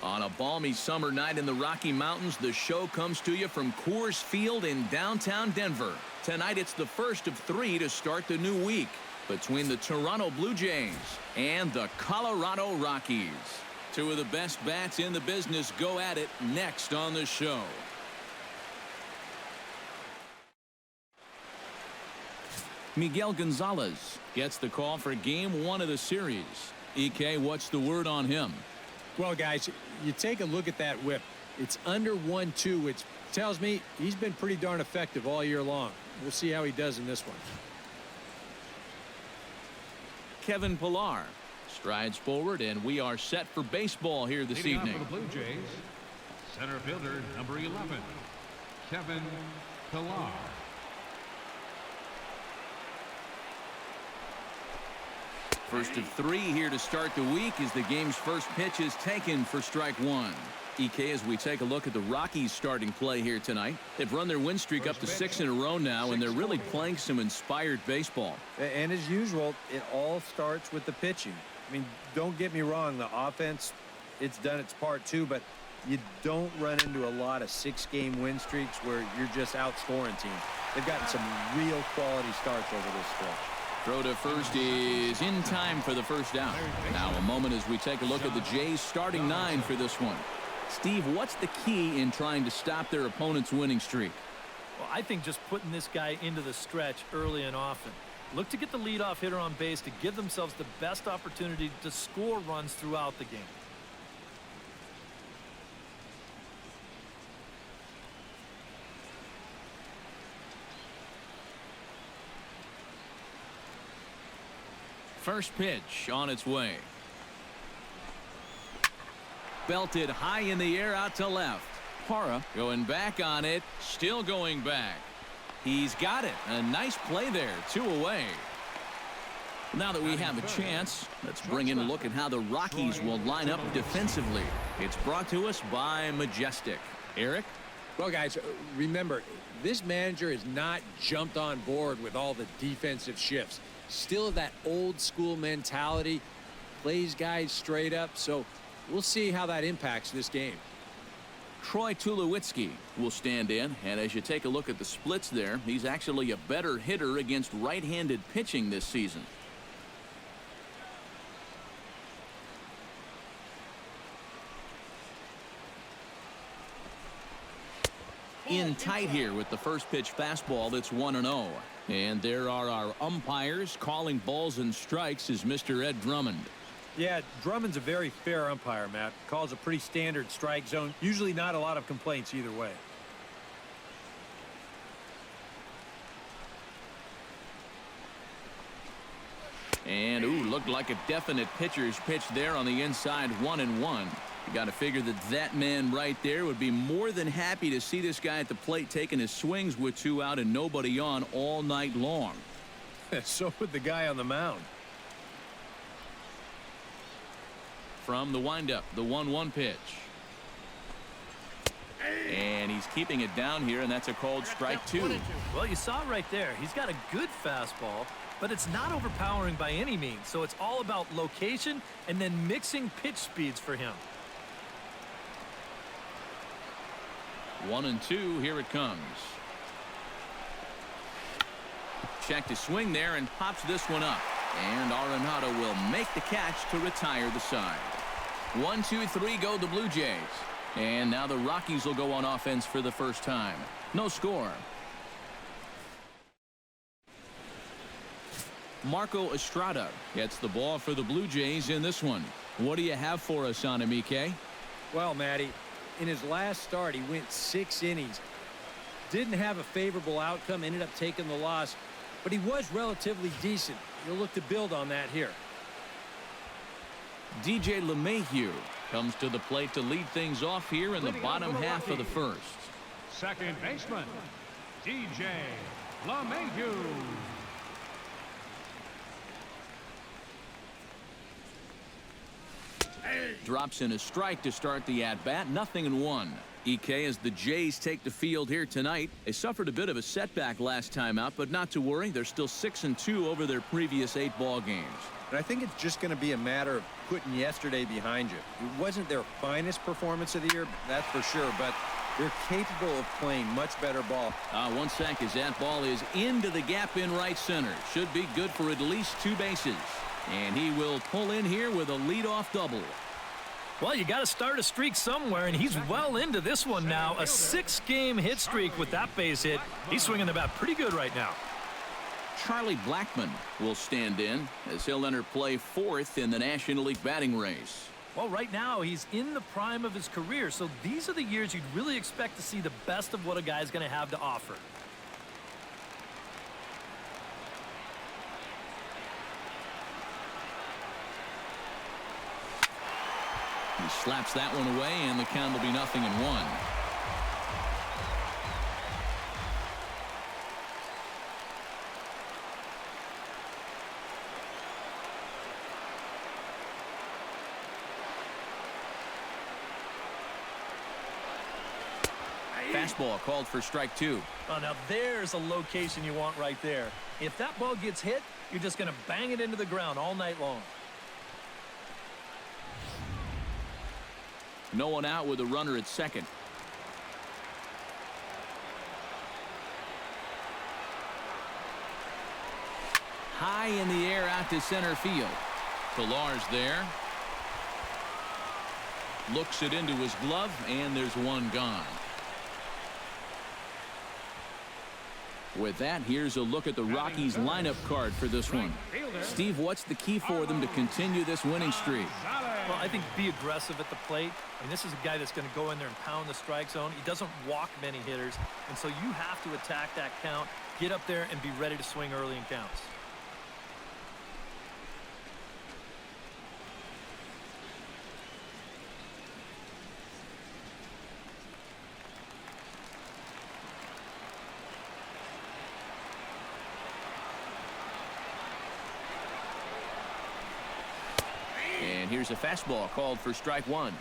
On a balmy summer night in the Rocky Mountains, the show comes to you from Coors Field in downtown Denver. Tonight, it's the first of 3 to start the new week between the Toronto Blue Jays and the Colorado Rockies. 2 of the best bats in the business go at it next on the show. Miguel Gonzalez gets the call for Game 1 of the series. EK, what's the word on him? Well, guys, you take a look at that whip. It's under 1-2, which tells me he's been pretty darn effective all year long. We'll see how he does in this one. Kevin Pillar strides forward, and we are set for baseball here this evening. For the Blue Jays, center fielder number 11, Kevin Pillar. First of 3 here to start the week as the game's first pitch is taken for strike 1. EK, as we take a look at the Rockies starting play here tonight, they've run their win streak up to 6 in a row now, and they're really playing some inspired baseball. And as usual, it all starts with the pitching. I mean, don't get me wrong, the offense, it's done its part too, but you don't run into a lot of 6-game win streaks where you're just outscoring teams. They've gotten some real quality starts over this stretch. Throw to first is in time for the first down. Now a moment as we take a look at the Jays starting 9 for this one. Steve, what's the key in trying to stop their opponent's winning streak? Well, I think just putting this guy into the stretch early and often. Look to get the leadoff hitter on base to give themselves the best opportunity to score runs throughout the game. First pitch on its way. Belted high in the air out to left. Parra going back on it. Still going back. He's got it. A nice play there. 2 away. Now that we have a chance, let's bring in a look at how the Rockies will line up defensively. It's brought to us by Majestic. Eric? Well, guys, remember, this manager has not jumped on board with all the defensive shifts. Still that old school mentality, plays guys straight up, so we'll see how that impacts this game. Troy Tulowitzki will stand in, and as you take a look at the splits there, he's actually a better hitter against right-handed pitching this season. In tight here with the first pitch fastball that's 1-0. And there are our umpires calling balls and strikes is Mr. Ed Drummond. Yeah, Drummond's a very fair umpire, Matt. Calls a pretty standard strike zone. Usually not a lot of complaints either way. And, ooh, looked like a definite pitcher's pitch there on the inside, 1-1. You got to figure that man right there would be more than happy to see this guy at the plate taking his swings with 2 out and nobody on all night long. So would the guy on the mound. From the windup, the 1-1 pitch. And he's keeping it down here, and that's a called strike 2. Well, you saw it right there. He's got a good fastball, but it's not overpowering by any means. So it's all about location and then mixing pitch speeds for him. 1-2, here it comes. Check to swing there and pops this one up. And Arenado will make the catch to retire the side. 1, 2, 3 go the Blue Jays. And now the Rockies will go on offense for the first time. No score. Marco Estrada gets the ball for the Blue Jays in this one. What do you have for us on him, EK? Well, Matty, in his last start, he went 6 innings. Didn't have a favorable outcome, ended up taking the loss, but he was relatively decent. You'll look to build on that here. DJ LeMahieu comes to the plate to lead things off here in the bottom half of the first. Second baseman, DJ LeMahieu. Drops in a strike to start the at-bat. 0-1. EK, as the Jays take the field here tonight. They suffered a bit of a setback last time out, but not to worry. They're still 6-2 over their previous 8 ball games. And I think it's just going to be a matter of putting yesterday behind you. It wasn't their finest performance of the year, that's for sure, but they're capable of playing much better ball. 1 sec as that ball is into the gap in right center. Should be good for at least 2 bases. And he will pull in here with a leadoff double. Well, you got to start a streak somewhere, and he's well into this one now. A 6-game hit streak with that base hit. He's swinging the bat pretty good right now. Charlie Blackmon will stand in as he'll enter play 4th in the National League batting race. Well, right now he's in the prime of his career, so these are the years you'd really expect to see the best of what a guy's going to have to offer. He slaps that one away, and the count will be 0-1. Fastball called for strike 2. Oh, now there's a location you want right there. If that ball gets hit, you're just going to bang it into the ground all night long. No one out with a runner at second. High in the air out to center field. Pilar's there. Looks it into his glove, and there's one gone. With that, here's a look at the Rockies lineup card for this one. Steve, what's the key for them to continue this winning streak? Well, I think be aggressive at the plate. I mean, this is a guy that's going to go in there and pound the strike zone. He doesn't walk many hitters, and so you have to attack that count, get up there, and be ready to swing early in counts. And here's a fastball called for strike 1.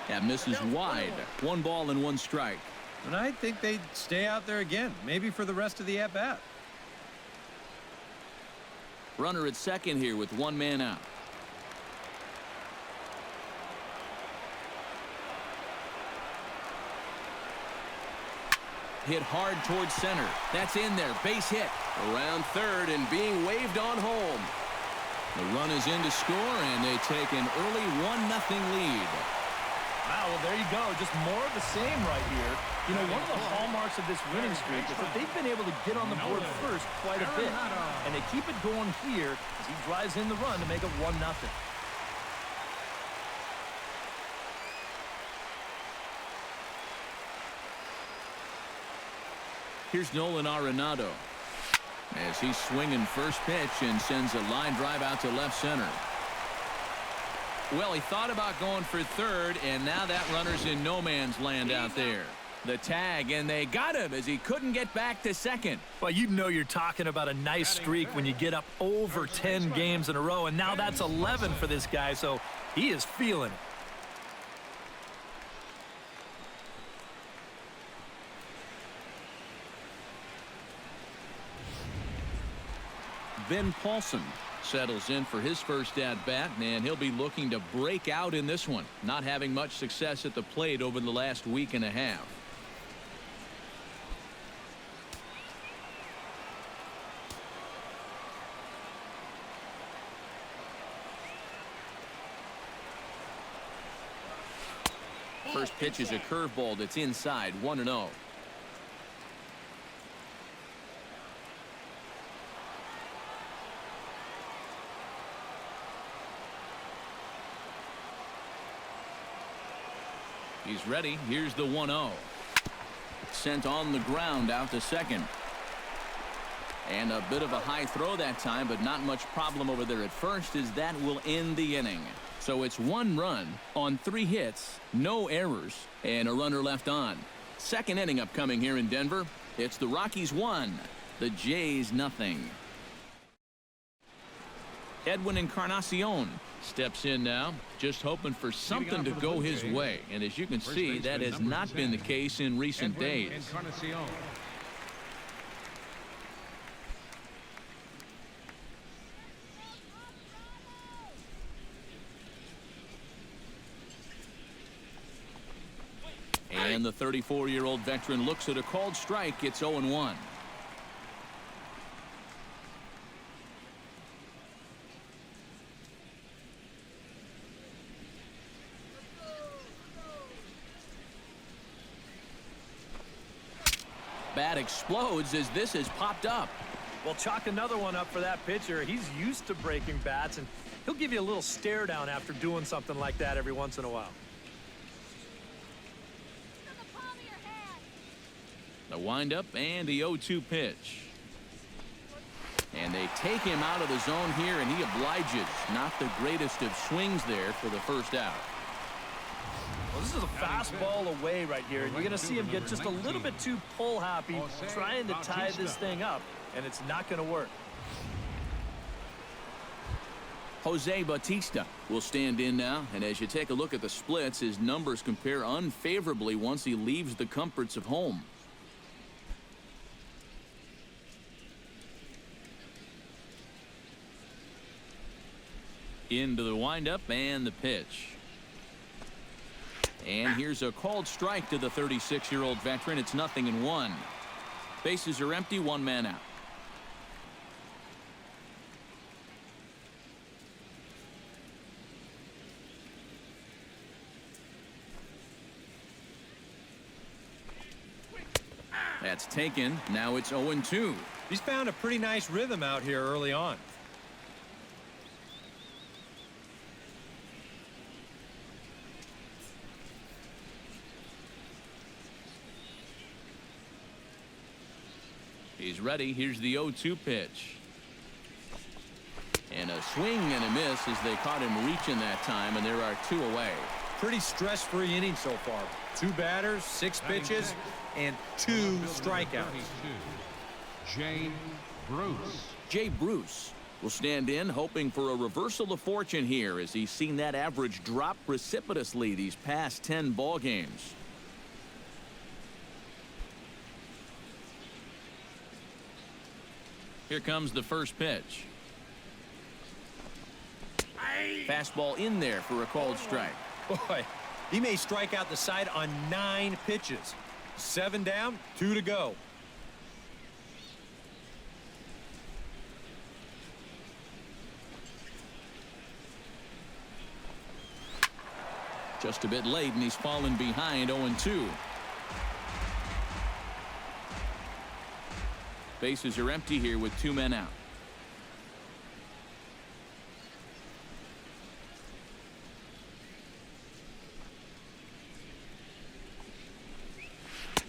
That misses wide. 1 ball and 1 strike. And I think they'd stay out there again, maybe for the rest of the at-bat. Runner at second here with 1 man out. Hit hard towards center. That's in there. Base hit. Around third and being waved on home. The run is in to score, and they take an early 1-0 lead. Wow, well, there you go. Just more of the same right here. You know, one of the hallmarks of this winning streak is that they've been able to get on the board first quite a bit. And they keep it going here as he drives in the run to make it 1-0. Here's Nolan Arenado as he's swinging first pitch and sends a line drive out to left center. Well, he thought about going for third, and now that runner's in no man's land out there. The tag, and they got him as he couldn't get back to second. Well, you know you're talking about a nice streak when you get up over 10 games in a row, and now that's 11 for this guy, so he is feeling it. Ben Paulson settles in for his first at-bat, and he'll be looking to break out in this one, not having much success at the plate over the last week and a half. First pitch is a curveball that's inside, 1-0. He's ready. Here's the 1-0. Sent on the ground out to second. And a bit of a high throw that time, but not much problem over there at first, as that will end the inning. So it's 1 run on 3 hits, no errors, and a runner left on. Second inning upcoming here in Denver. It's the Rockies 1, the Jays 0. Edwin Encarnacion steps in now, just hoping for something to go his way. And as you can see, that has not been the case in recent days. And the 34-year-old veteran looks at a called strike. It's 0-1. Bat explodes as this has popped up. Well, chalk another one up for that pitcher. He's used to breaking bats, and he'll give you a little stare down after doing something like that every once in a while. The windup and the 0-2 pitch. And they take him out of the zone here, and he obliges. Not the greatest of swings there for the first out. Well, this is a fastball away right here, and you're going to see him get just a little bit too pull happy trying to tie this thing up, and it's not going to work. Jose Bautista will stand in now, and as you take a look at the splits, his numbers compare unfavorably once he leaves the comforts of home. Into the windup and the pitch. And here's a called strike to the 36-year-old veteran. It's 0-1. Bases are empty, one man out. That's taken. Now it's 0-2. He's found a pretty nice rhythm out here early on. He's ready. Here's the 0-2 pitch. And a swing and a miss as they caught him reaching that time, and there are two away. Pretty stress-free inning so far. 2 batters, 6 pitches, and 2 strikeouts. Jay Bruce will stand in, hoping for a reversal of fortune here as he's seen that average drop precipitously these past 10 ball games. Here comes the first pitch. Fastball in there for a called strike. Boy, he may strike out the side on 9 pitches. 7 down, 2 to go. Just a bit late, and he's fallen behind 0-2. Bases are empty here with 2 men out.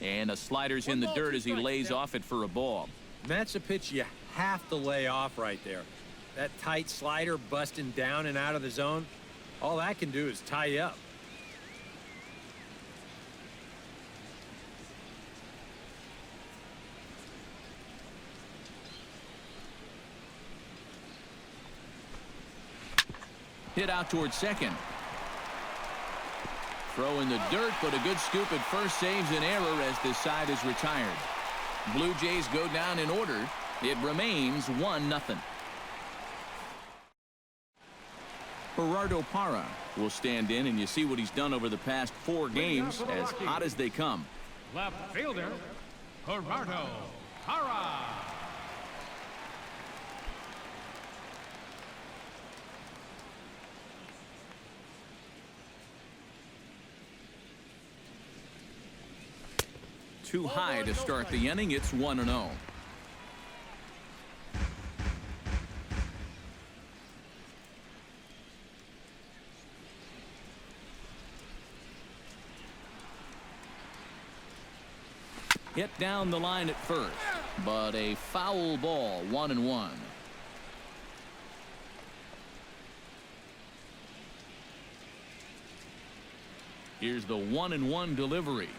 And a slider's in the dirt as he lays off it for a ball. And that's a pitch you have to lay off right there. That tight slider busting down and out of the zone, all that can do is tie you up. Hit out towards second. Throw in the dirt, but a good scoop at first saves an error as this side is retired. Blue Jays go down in order. It remains 1-0. Gerardo Parra will stand in, and you see what he's done over the past 4 games, as hot as they come. Left fielder, Gerardo Parra. Too high to start the inning. It's 1-0. Hit down the line at first, but a foul ball, 1-1. Here's the 1-1 delivery.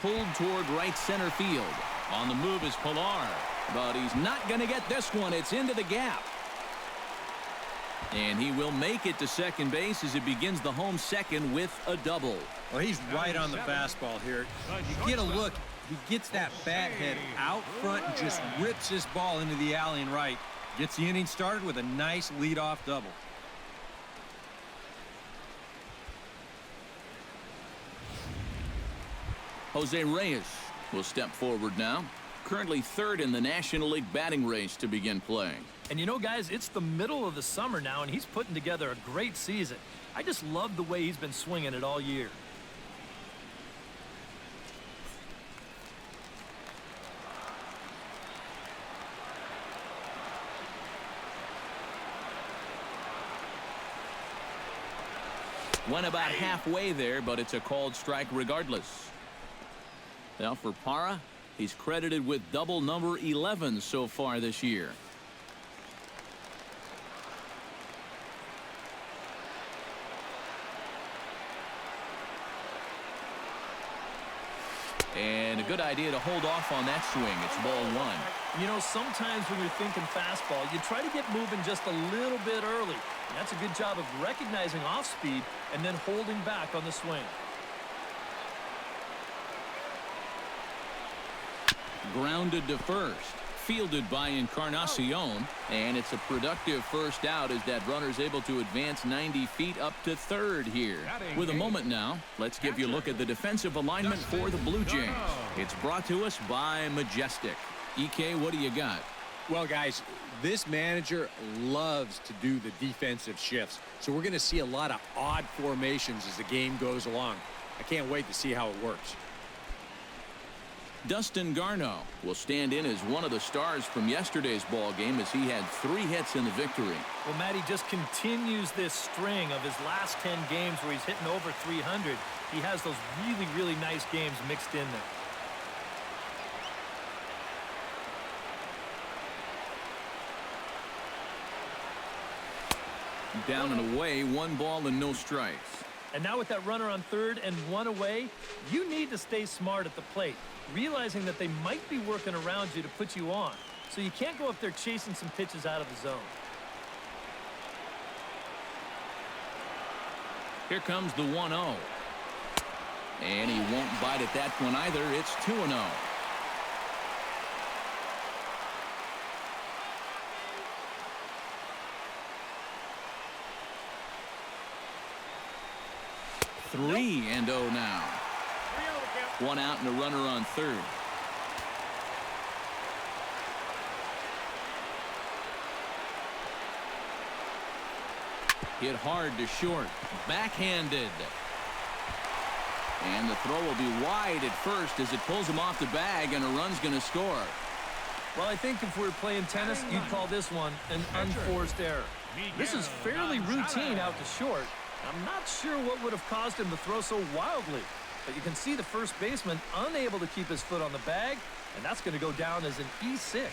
Pulled toward right center field. On the move is Pilar. But he's not going to get this one. It's into the gap. And he will make it to second base as it begins the home second with a double. Well, he's right on the fastball here. You get a look. He gets that bat head out front and just rips this ball into the alley and right. Gets the inning started with a nice leadoff double. Jose Reyes will step forward now. Currently third in the National League batting race to begin playing. And you know, guys, it's the middle of the summer now, and he's putting together a great season. I just love the way he's been swinging it all year. Went about halfway there, but it's a called strike regardless. Now for Parra, he's credited with double number 11 so far this year. And a good idea to hold off on that swing. It's ball one. You know, sometimes when you're thinking fastball, you try to get moving just a little bit early. And that's a good job of recognizing off speed and then holding back on the swing. Grounded to first. Fielded by Encarnacion. And it's a productive first out as that runner's able to advance 90 feet up to third here. With a moment now, let's give you a look at the defensive alignment for the Blue Jays. It's brought to us by Majestic. EK, what do you got? Well, guys, this manager loves to do the defensive shifts. So we're going to see a lot of odd formations as the game goes along. I can't wait to see how it works. Dustin Garneau will stand in as one of the stars from yesterday's ball game as he had 3 hits in the victory. Well, Matty just continues this string of his last 10 games where he's hitting over 300. He has those really, really nice games mixed in there. Down and away, 1 ball and no strikes. And now with that runner on third and 1 away, you need to stay smart at the plate, realizing that they might be working around you to put you on. So you can't go up there chasing some pitches out of the zone. Here comes the 1-0. And he won't bite at that one either. It's 2-0. Three and 0 now. 1 out and a runner on third. Hit hard to short. Backhanded. And the throw will be wide at first as it pulls him off the bag, and a run's going to score. Well, I think if we were playing tennis, you'd call this one an unforced error. This is fairly routine out to short. I'm not sure what would have caused him to throw so wildly, but you can see the first baseman unable to keep his foot on the bag, and that's going to go down as an E6.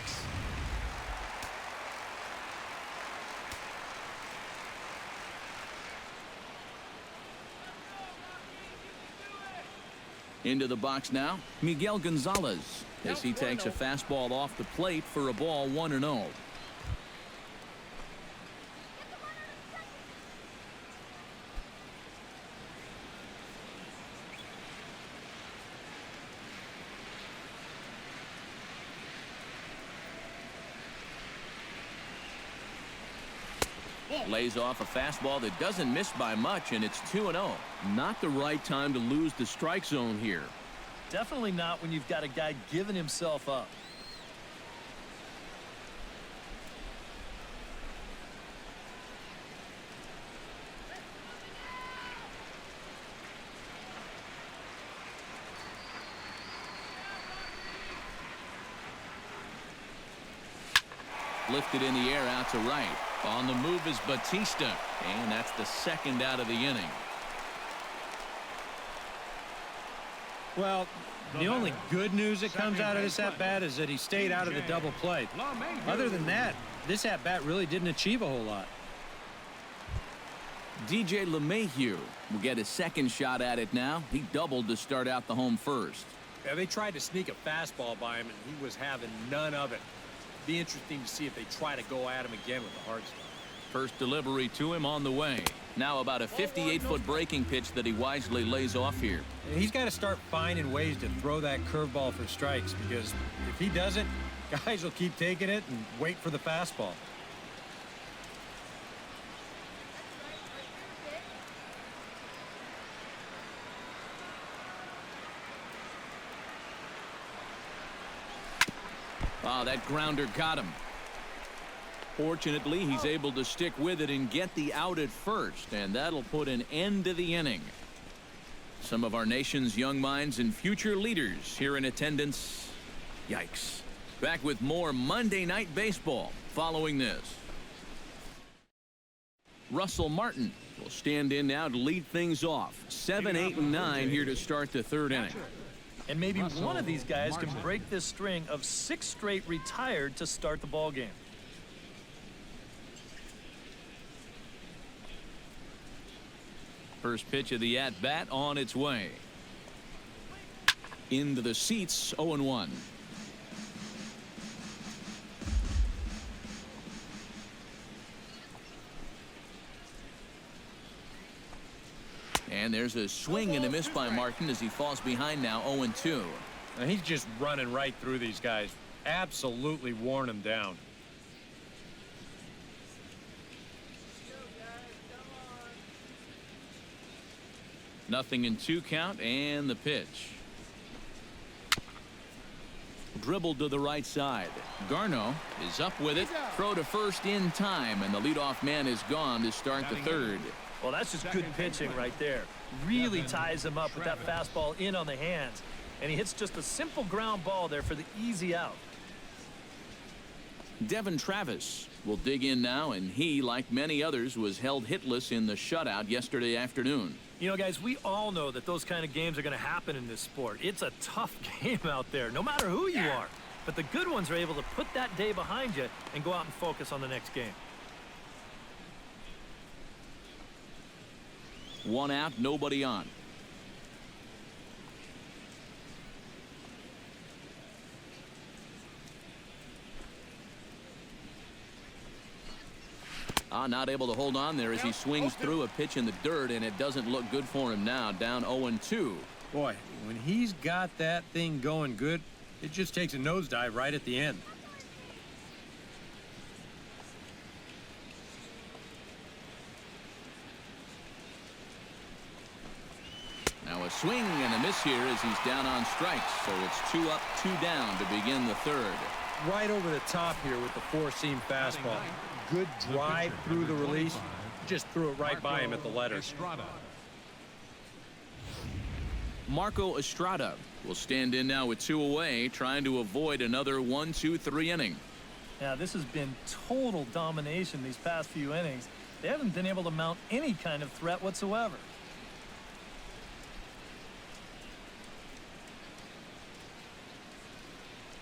Into the box now, Miguel Gonzalez, as he takes a fastball off the plate for a ball 1-0. Lays off a fastball that doesn't miss by much, and it's 2-0. Not the right time to lose the strike zone here. Definitely not when you've got a guy giving himself up. Lifted in the air out to right. On the move is Batista, and that's the second out of the inning. Well, the only good news that comes out of this at-bat is that he stayed out of the double play. Other than that, this at-bat really didn't achieve a whole lot. DJ LeMahieu will get his second shot at it now. He doubled to start out the home first. Yeah, they tried to sneak a fastball by him, and he was having none of it. Be interesting to see if they try to go at him again with the hard stuff. First delivery to him on the way. Now about a 58-foot breaking pitch that he wisely lays off here. And he's got to start finding ways to throw that curveball for strikes, because if he doesn't, guys will keep taking it and wait for the fastball. Oh, that grounder got him. Fortunately, he's able to stick with it and get the out at first, and that'll put an end to the inning. Some of our nation's young minds and future leaders here in attendance. Yikes. Back with more Monday Night Baseball following this. Russell Martin will stand in now to lead things off. 7, 8, and 9 here to start the third inning. And maybe one of these guys can break this string of 6 straight retired to start the ball game. First pitch of the at-bat on its way. Into the seats, 0-1. And there's a swing and a miss by Martin as he falls behind now, 0-2. Now he's just running right through these guys. Absolutely worn them down. Nothing in 2 count, and the pitch. Dribbled to the right side. Garneau is up with it. Throw to first in time, and the leadoff man is gone to start the third. Well, that's just good pitching right there. Really ties him up with that fastball in on the hands. And he hits just a simple ground ball there for the easy out. Devin Travis will dig in now, and he, like many others, was held hitless in the shutout yesterday afternoon. You know, guys, we all know that those kind of games are going to happen in this sport. It's a tough game out there, no matter who you are. But the good ones are able to put that day behind you and go out and focus on the next game. 1 out, nobody on. Not able to hold on there as he swings through a pitch in the dirt, and it doesn't look good for him now. Down 0-2. Boy, when he's got that thing going good, it just takes a nosedive right at the end. Now a swing and a miss here as he's down on strikes. So it's 2 up, 2 down to begin the third. Right over the top here with the 4-seam fastball. Good drive through the release. Just threw it right by him at the letters. Marco Estrada will stand in now with 2 away, trying to avoid another 1-2-3 inning. Yeah, this has been total domination these past few innings. They haven't been able to mount any kind of threat whatsoever.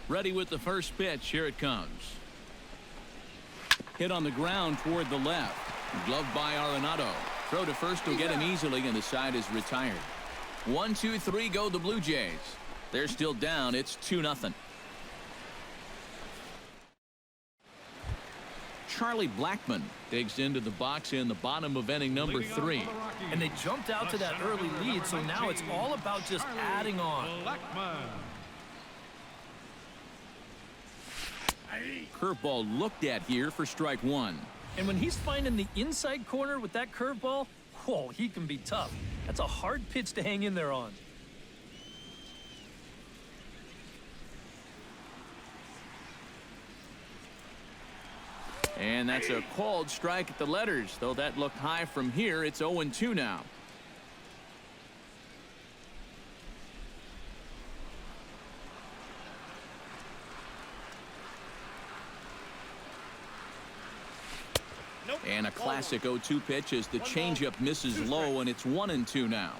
Ready with the first pitch. Here it comes. Hit on the ground toward the left. Gloved by Arenado. Throw to first will get him easily, and the side is retired. 1-2-3 go the Blue Jays. They're still down. It's 2-0. Charlie Blackmon digs into the box in the bottom of inning number 3. And they jumped out to that early lead, so now it's all about just adding on. Curveball looked at here for strike 1. And when he's finding the inside corner with that curveball, whoa, he can be tough. That's a hard pitch to hang in there on. And that's a called strike at the letters, though that looked high from here. It's 0-2 now. And a classic 0-2 pitch as the changeup misses low, and it's 1-2 now.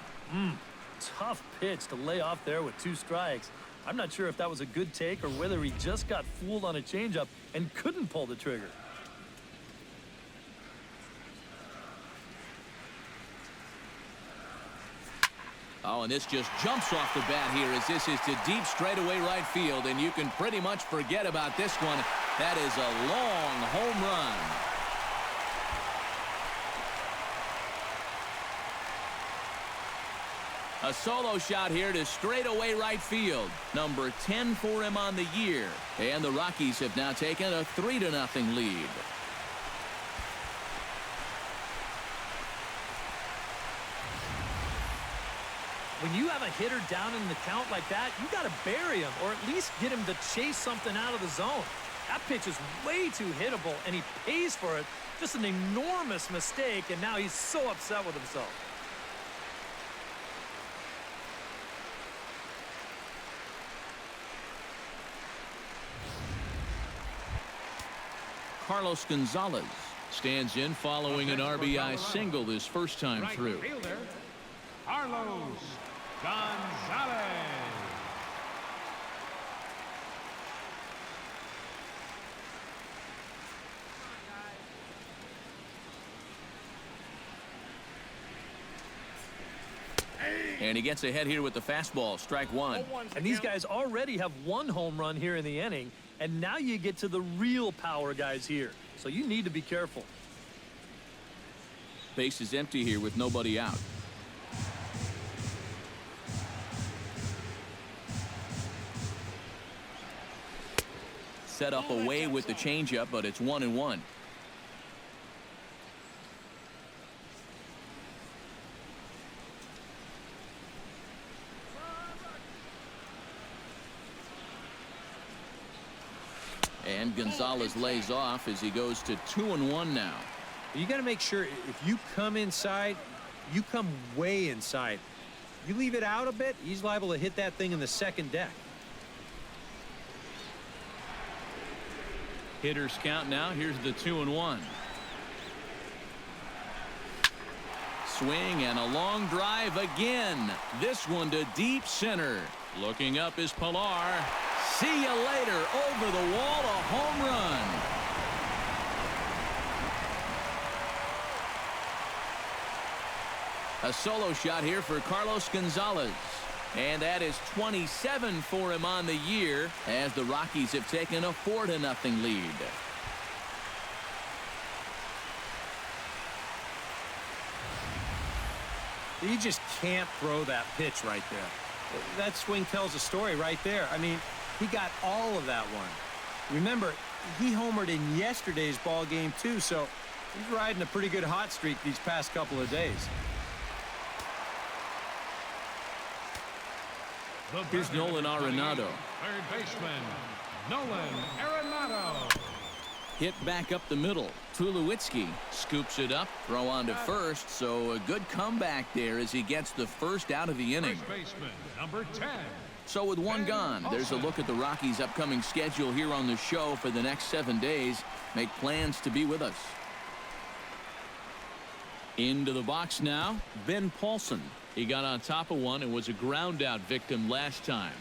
Tough pitch to lay off there with 2 strikes. I'm not sure if that was a good take or whether he just got fooled on a changeup and couldn't pull the trigger. Oh, and this just jumps off the bat here as this is to deep straightaway right field, and you can pretty much forget about this one. That is a long home run. A solo shot here to straightaway right field. Number 10 for him on the year. And the Rockies have now taken a 3-0 lead. When you have a hitter down in the count like that, you got to bury him or at least get him to chase something out of the zone. That pitch is way too hittable, and he pays for it. Just an enormous mistake, and now he's so upset with himself. Carlos Gonzalez stands in following an RBI single this first time through. Fielder, Carlos Gonzalez. And he gets ahead here with the fastball. Strike one. And these guys already have one home run here in the inning, and now you get to the real power guys here. So you need to be careful. Base is empty here with nobody out. Set up away with the changeup, but it's 1-1. And Gonzalez lays off as he goes to 2-1 now. You got to make sure if you come inside, you come way inside. You leave it out a bit, he's liable to hit that thing in the second deck. Hitters count now. Here's the 2-1. Swing and a long drive again. This one to deep center. Looking up is Pilar. See you later. Over the wall, a home run. A solo shot here for Carlos Gonzalez. And that is 27 for him on the year as the Rockies have taken a 4-0 lead. You just can't throw that pitch right there. That swing tells a story right there. I mean, he got all of that one. Remember, he homered in yesterday's ball game too, so he's riding a pretty good hot streak these past couple of days. Here's Nolan Arenado. Third baseman, Nolan Arenado. Hit back up the middle. Tulowitzki scoops it up. Throw on to first. So a good comeback there as he gets the first out of the inning. First baseman, number 10. So with one gone, there's a look at the Rockies' upcoming schedule here on the show for the next 7 days. Make plans to be with us. Into the box now, Ben Paulson. He got on top of one and was a ground out victim last time.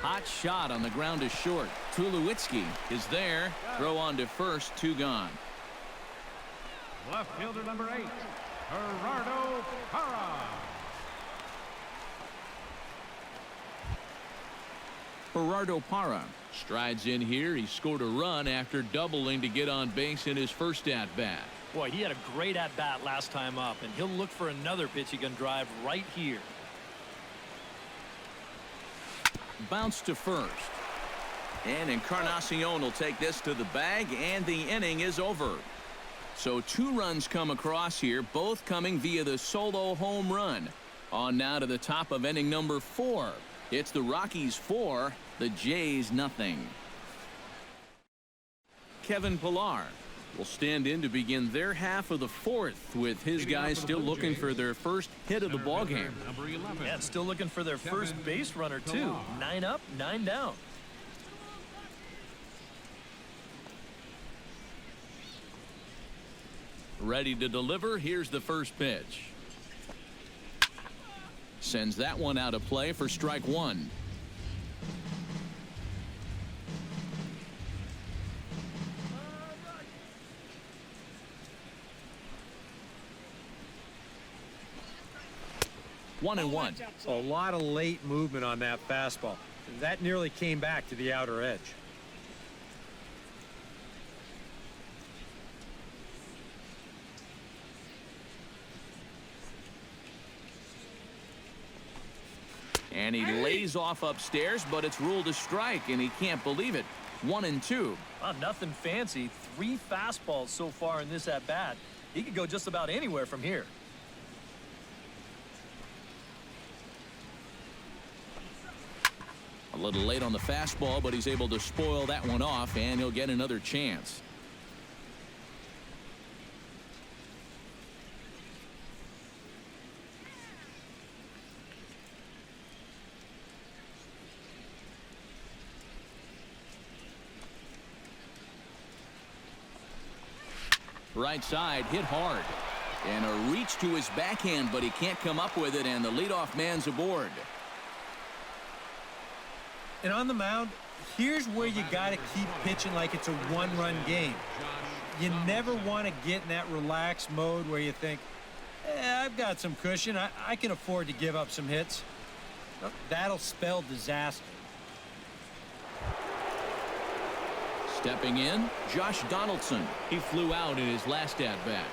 Hot shot on the ground is short. Tulowitzki is there. Throw on to first, 2 gone. Left fielder number 8, Gerardo Parra. Gerardo Parra strides in here. He scored a run after doubling to get on base in his first at-bat. Boy, he had a great at-bat last time up, and he'll look for another pitch he can drive right here. Bounce to first. And Encarnacion will take this to the bag, and the inning is over. So 2 runs come across here, both coming via the solo home run. On now to the top of inning number 4. It's the Rockies 4, the Jays nothing. Kevin Pilar will stand in to begin their half of the 4th with his guys still looking for their first hit of the ballgame. Number 11. Yeah, still looking for their first base runner, too. 9 up, 9 down. Ready to deliver. Here's the first pitch. Sends that one out of play for strike 1. 1-1. A lot of late movement on that fastball. That nearly came back to the outer edge. And he lays off upstairs, but it's ruled a strike, and he can't believe it. 1-2. Nothing fancy. 3 fastballs so far in this at-bat. He could go just about anywhere from here. A little late on the fastball, but he's able to spoil that one off, and he'll get another chance. Right side, hit hard. And a reach to his backhand, but he can't come up with it, and the leadoff man's aboard. And on the mound, here's where you got to keep pitching like it's a one-run game. You never want to get in that relaxed mode where you think, I've got some cushion. I can afford to give up some hits. That'll spell disaster. Stepping in, Josh Donaldson. He flew out in his last at-bat.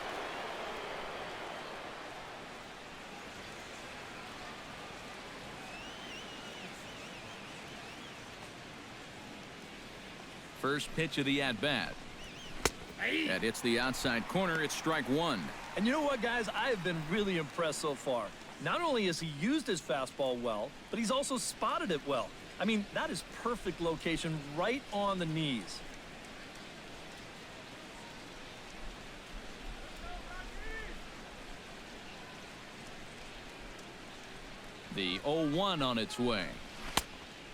First pitch of the at-bat. That hits the outside corner. It's strike one. And you know what, guys? I have been really impressed so far. Not only has he used his fastball well, but he's also spotted it well. I mean, that is perfect location right on the knees. The 0-1 on its way.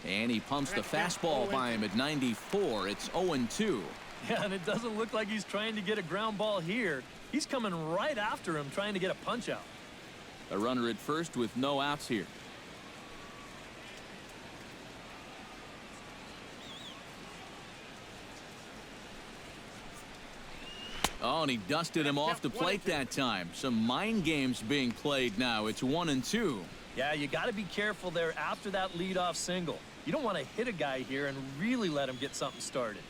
And he pumps the fastball by him at 94. It's 0-2. Yeah, and it doesn't look like he's trying to get a ground ball here. He's coming right after him, trying to get a punch out. A runner at first with no outs here. Oh, and he dusted him off the plate that time. Some mind games being played now. It's 1-2. Yeah, you got to be careful there after that leadoff single. You don't want to hit a guy here and really let him get something started.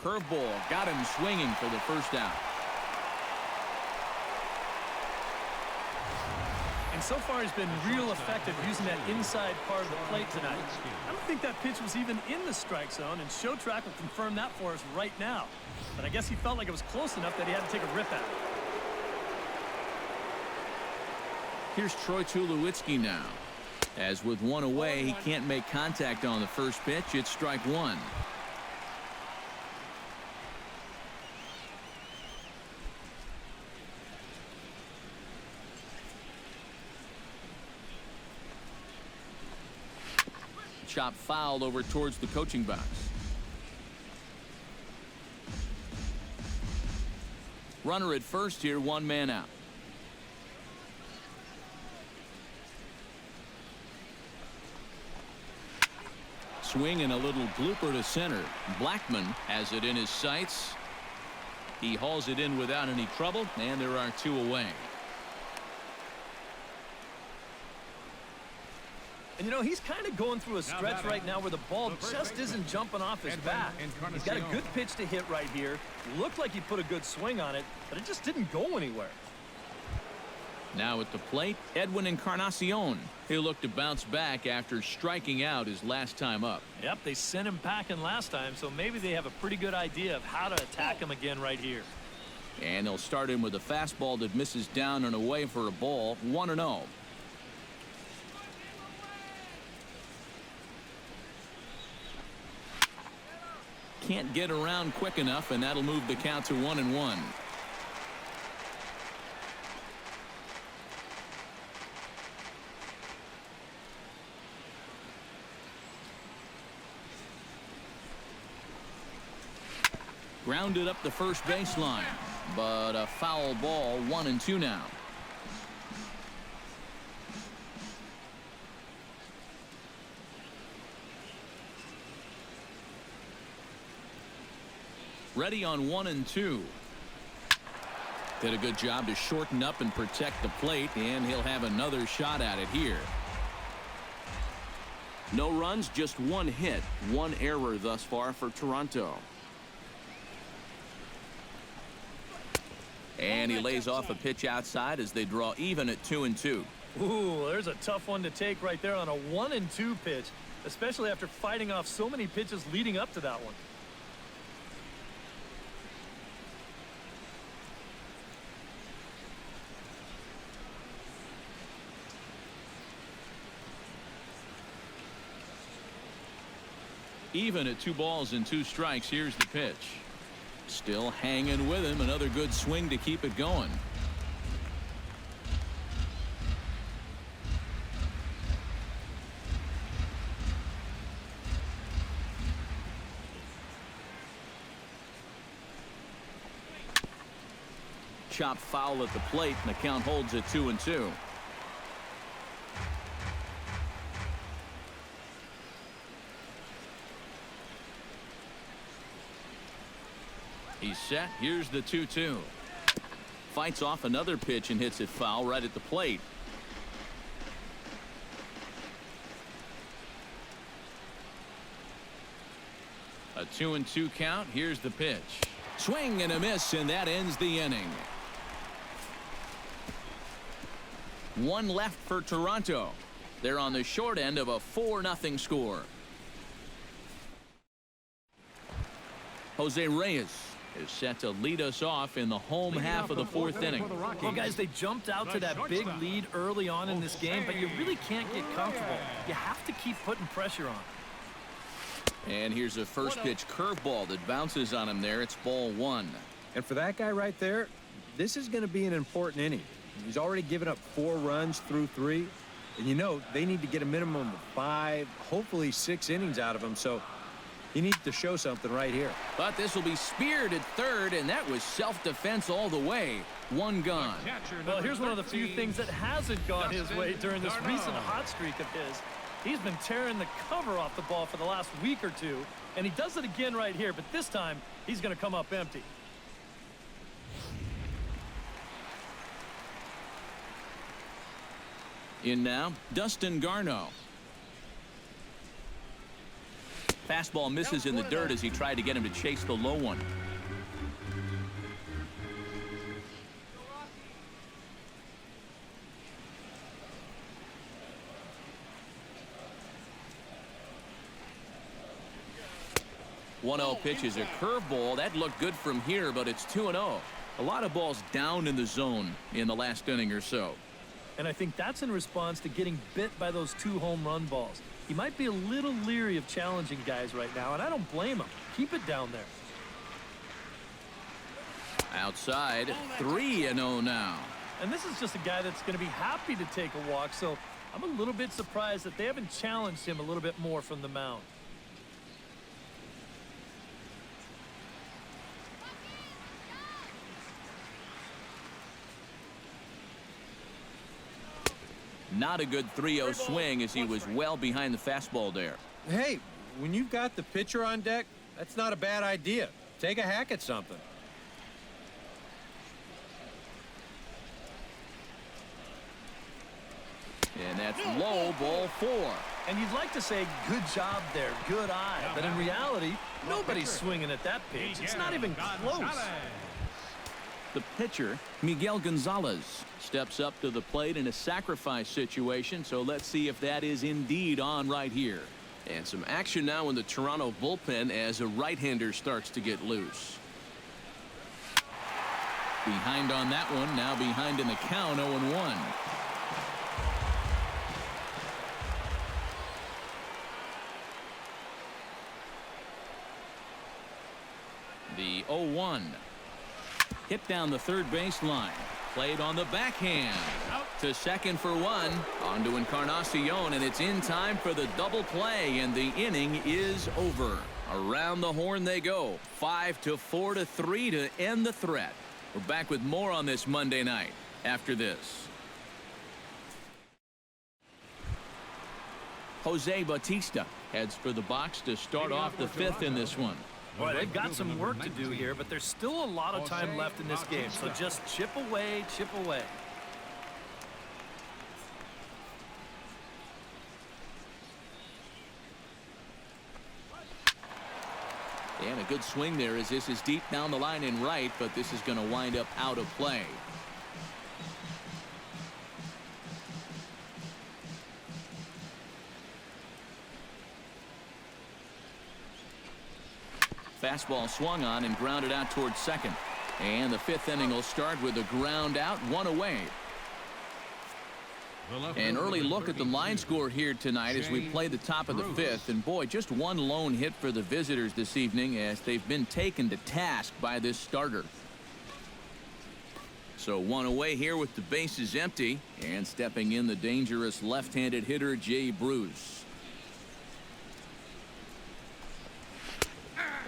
Curveball got him swinging for the first out. And so far he's been real effective using that inside part of the plate tonight. I don't think that pitch was even in the strike zone, and Show Track will confirm that for us right now. But I guess he felt like it was close enough that he had to take a rip at it. Here's Troy Tulowitzki now. As with one away, he can't make contact on the first pitch. It's strike one. Chop fouled over towards the coaching box. Runner at first here, one man out. Swing and a little blooper to center. Blackman has it in his sights. He hauls it in without any trouble, and there are two away. And, you know, he's kind of going through a stretch right now where the ball just isn't jumping off his bat. He's got a good pitch to hit right here. Looked like he put a good swing on it, but it just didn't go anywhere. Now at the plate, Edwin Encarnacion. He'll look to bounce back after striking out his last time up. Yep, they sent him packing last time, so maybe they have a pretty good idea of how to attack him again right here. And they'll start him with a fastball that misses down and away for a ball. 1-0. Can't get around quick enough, and that'll move the count to 1-1. Grounded up the first baseline, but a foul ball. 1-2 now. Ready on 1-2. Did a good job to shorten up and protect the plate, and he'll have another shot at it here. No runs, just one hit, one error thus far for Toronto. And he lays off a pitch outside as they draw even at 2-2. Ooh, there's a tough one to take right there on a 1-2 pitch, especially after fighting off so many pitches leading up to that one. Even at 2 balls and 2 strikes. Here's the pitch. Still hanging with him. Another good swing to keep it going. Chopped foul at the plate, and the count holds at 2-2. He's set. Here's the 2-2. Fights off another pitch and hits it foul right at the plate. A 2-2 count. Here's the pitch. Swing and a miss, and that ends the inning. 1 left for Toronto. They're on the short end of a 4-0 score. Jose Reyes is set to lead us off in the home half of the 4th inning. Well, guys, they jumped out to that big lead early on in this game, but you really can't get comfortable. You have to keep putting pressure on. And here's a first pitch curveball that bounces on him there. It's ball 1. And for that guy right there, this is going to be an important inning. He's already given up 4 runs through 3. And you know, they need to get a minimum of 5, hopefully 6 innings out of him. So he needs to show something right here. But this will be speared at third, and that was self-defense all the way. 1 gone. Well, here's one of the few things that hasn't gone his way during this recent hot streak of his. He's been tearing the cover off the ball for the last week or 2, and he does it again right here, but this time he's going to come up empty. In now, Dustin Garneau. Fastball misses in the dirt as he tried to get him to chase the low one. One 1-0 pitch is a curveball. That looked good from here, but it's 2-0. A lot of balls down in the zone in the last inning or so. And I think that's in response to getting bit by those 2 home run balls. He might be a little leery of challenging guys right now, and I don't blame him. Keep it down there. Outside, 3-0 now. And this is just a guy that's going to be happy to take a walk, so I'm a little bit surprised that they haven't challenged him a little bit more from the mound. Not a good 3-0 swing as he was well behind the fastball there. Hey, when you've got the pitcher on deck, that's not a bad idea. Take a hack at something. And that's low, ball 4. And you'd like to say, good job there, good eye. But in reality, nobody's swinging at that pitch. It's not even close. The pitcher, Miguel Gonzalez, steps up to the plate in a sacrifice situation, so let's see if that is indeed on right here. And some action now in the Toronto bullpen as a right-hander starts to get loose. Behind on that one, now behind in the count, 0-1. The 0-1. Hit down the third baseline. Played on the backhand. To second for 1. On to Encarnacion, and it's in time for the double play, and the inning is over. Around the horn they go. 5-4-3 to end the threat. We're back with more on this Monday night after this. Jose Bautista heads for the box to start off the 5th in this one. Boy, they've got some work to do here, but there's still a lot of time left in this game. So just chip away, chip away. And a good swing there as this is deep down the line and right, but this is going to wind up out of play. Fastball swung on and grounded out towards second. And the fifth inning will start with a ground out, one away. An early look at the line score here tonight as we play the top of the fifth. And boy, just one lone hit for the visitors this evening as they've been taken to task by this starter. So one away here with the bases empty, and stepping in the dangerous left-handed hitter Jay Bruce.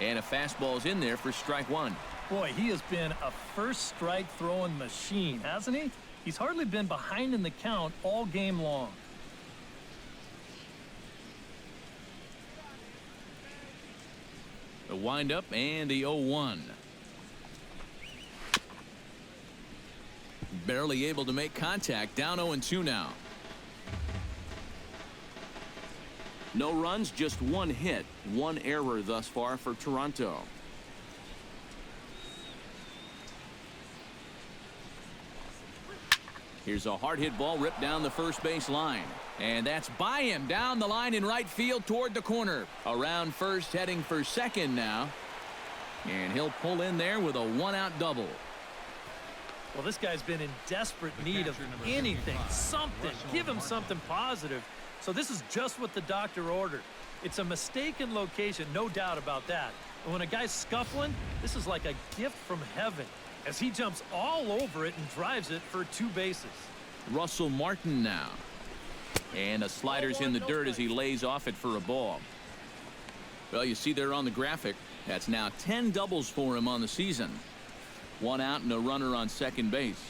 And a fastball's in there for strike one. Boy, he has been a first strike throwing machine, hasn't he? He's hardly been behind in the count all game long. The windup and the 0-1. Barely able to make contact. Down 0-2 now. No runs, just one hit, one error thus far for Toronto. Here's a hard hit ball ripped down the first base line. And that's by him down the line in right field toward the corner. Around first, heading for second now. And he'll pull in there with a one-out double. Well, this guy's been in desperate need of anything, something. Give him something positive. So this is just what the doctor ordered. It's a mistaken location, no doubt about that. And when a guy's scuffling, this is like a gift from heaven, as he jumps all over it and drives it for two bases. Russell Martin now. And a slider's in the dirt as he lays off it for a ball. Well, you see there on the graphic, that's now 10 doubles for him on the season. One out and a runner on second base.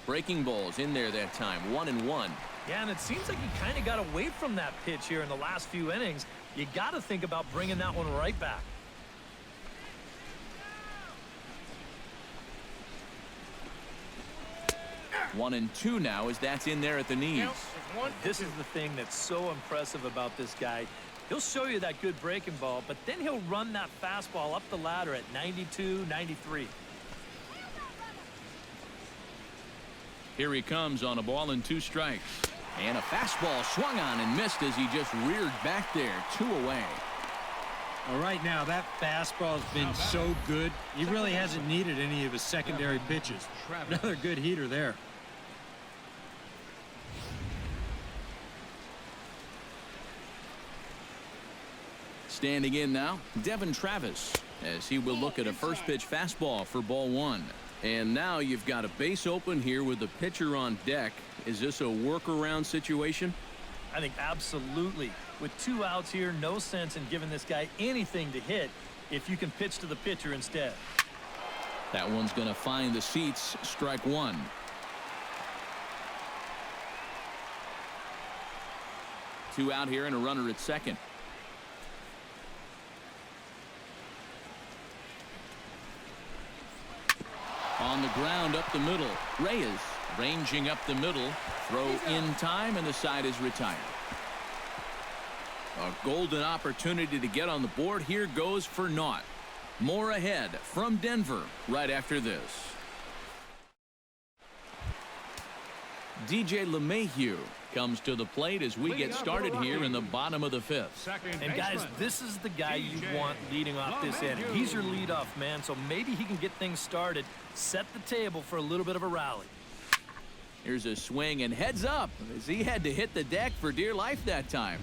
Breaking balls in there that time, 1-1. Yeah, and it seems like he kind of got away from that pitch here in the last few innings. You got to think about bringing that one right back. One and two now as that's in there at the knees. This is the thing that's so impressive about this guy. He'll show you that good breaking ball, but then he'll run that fastball up the ladder at 92, 93. Here he comes on a ball and two strikes. And a fastball swung on and missed as he just reared back there. 2 away. Well, right now, that fastball's been so good, he really hasn't needed any of his secondary pitches. Another good heater there. Standing in now, Devin Travis, as he will look at a first pitch fastball for ball one. And now you've got a base open here with the pitcher on deck. Is this a workaround situation? I think absolutely. With 2 outs here, no sense in giving this guy anything to hit if you can pitch to the pitcher instead. That one's going to find the seats. Strike one. Two out here and a runner at second. On the ground up the middle. Reyes ranging up the middle. Throw in time and the side is retired. A golden opportunity to get on the board here goes for naught. More ahead from Denver right after this. DJ LeMahieu comes to the plate as we get started here in the bottom of the fifth. And guys, this is the guy you want leading off this inning. He's your leadoff man, so maybe he can get things started, set the table for a little bit of a rally. Here's a swing and heads up as he had to hit the deck for dear life that time.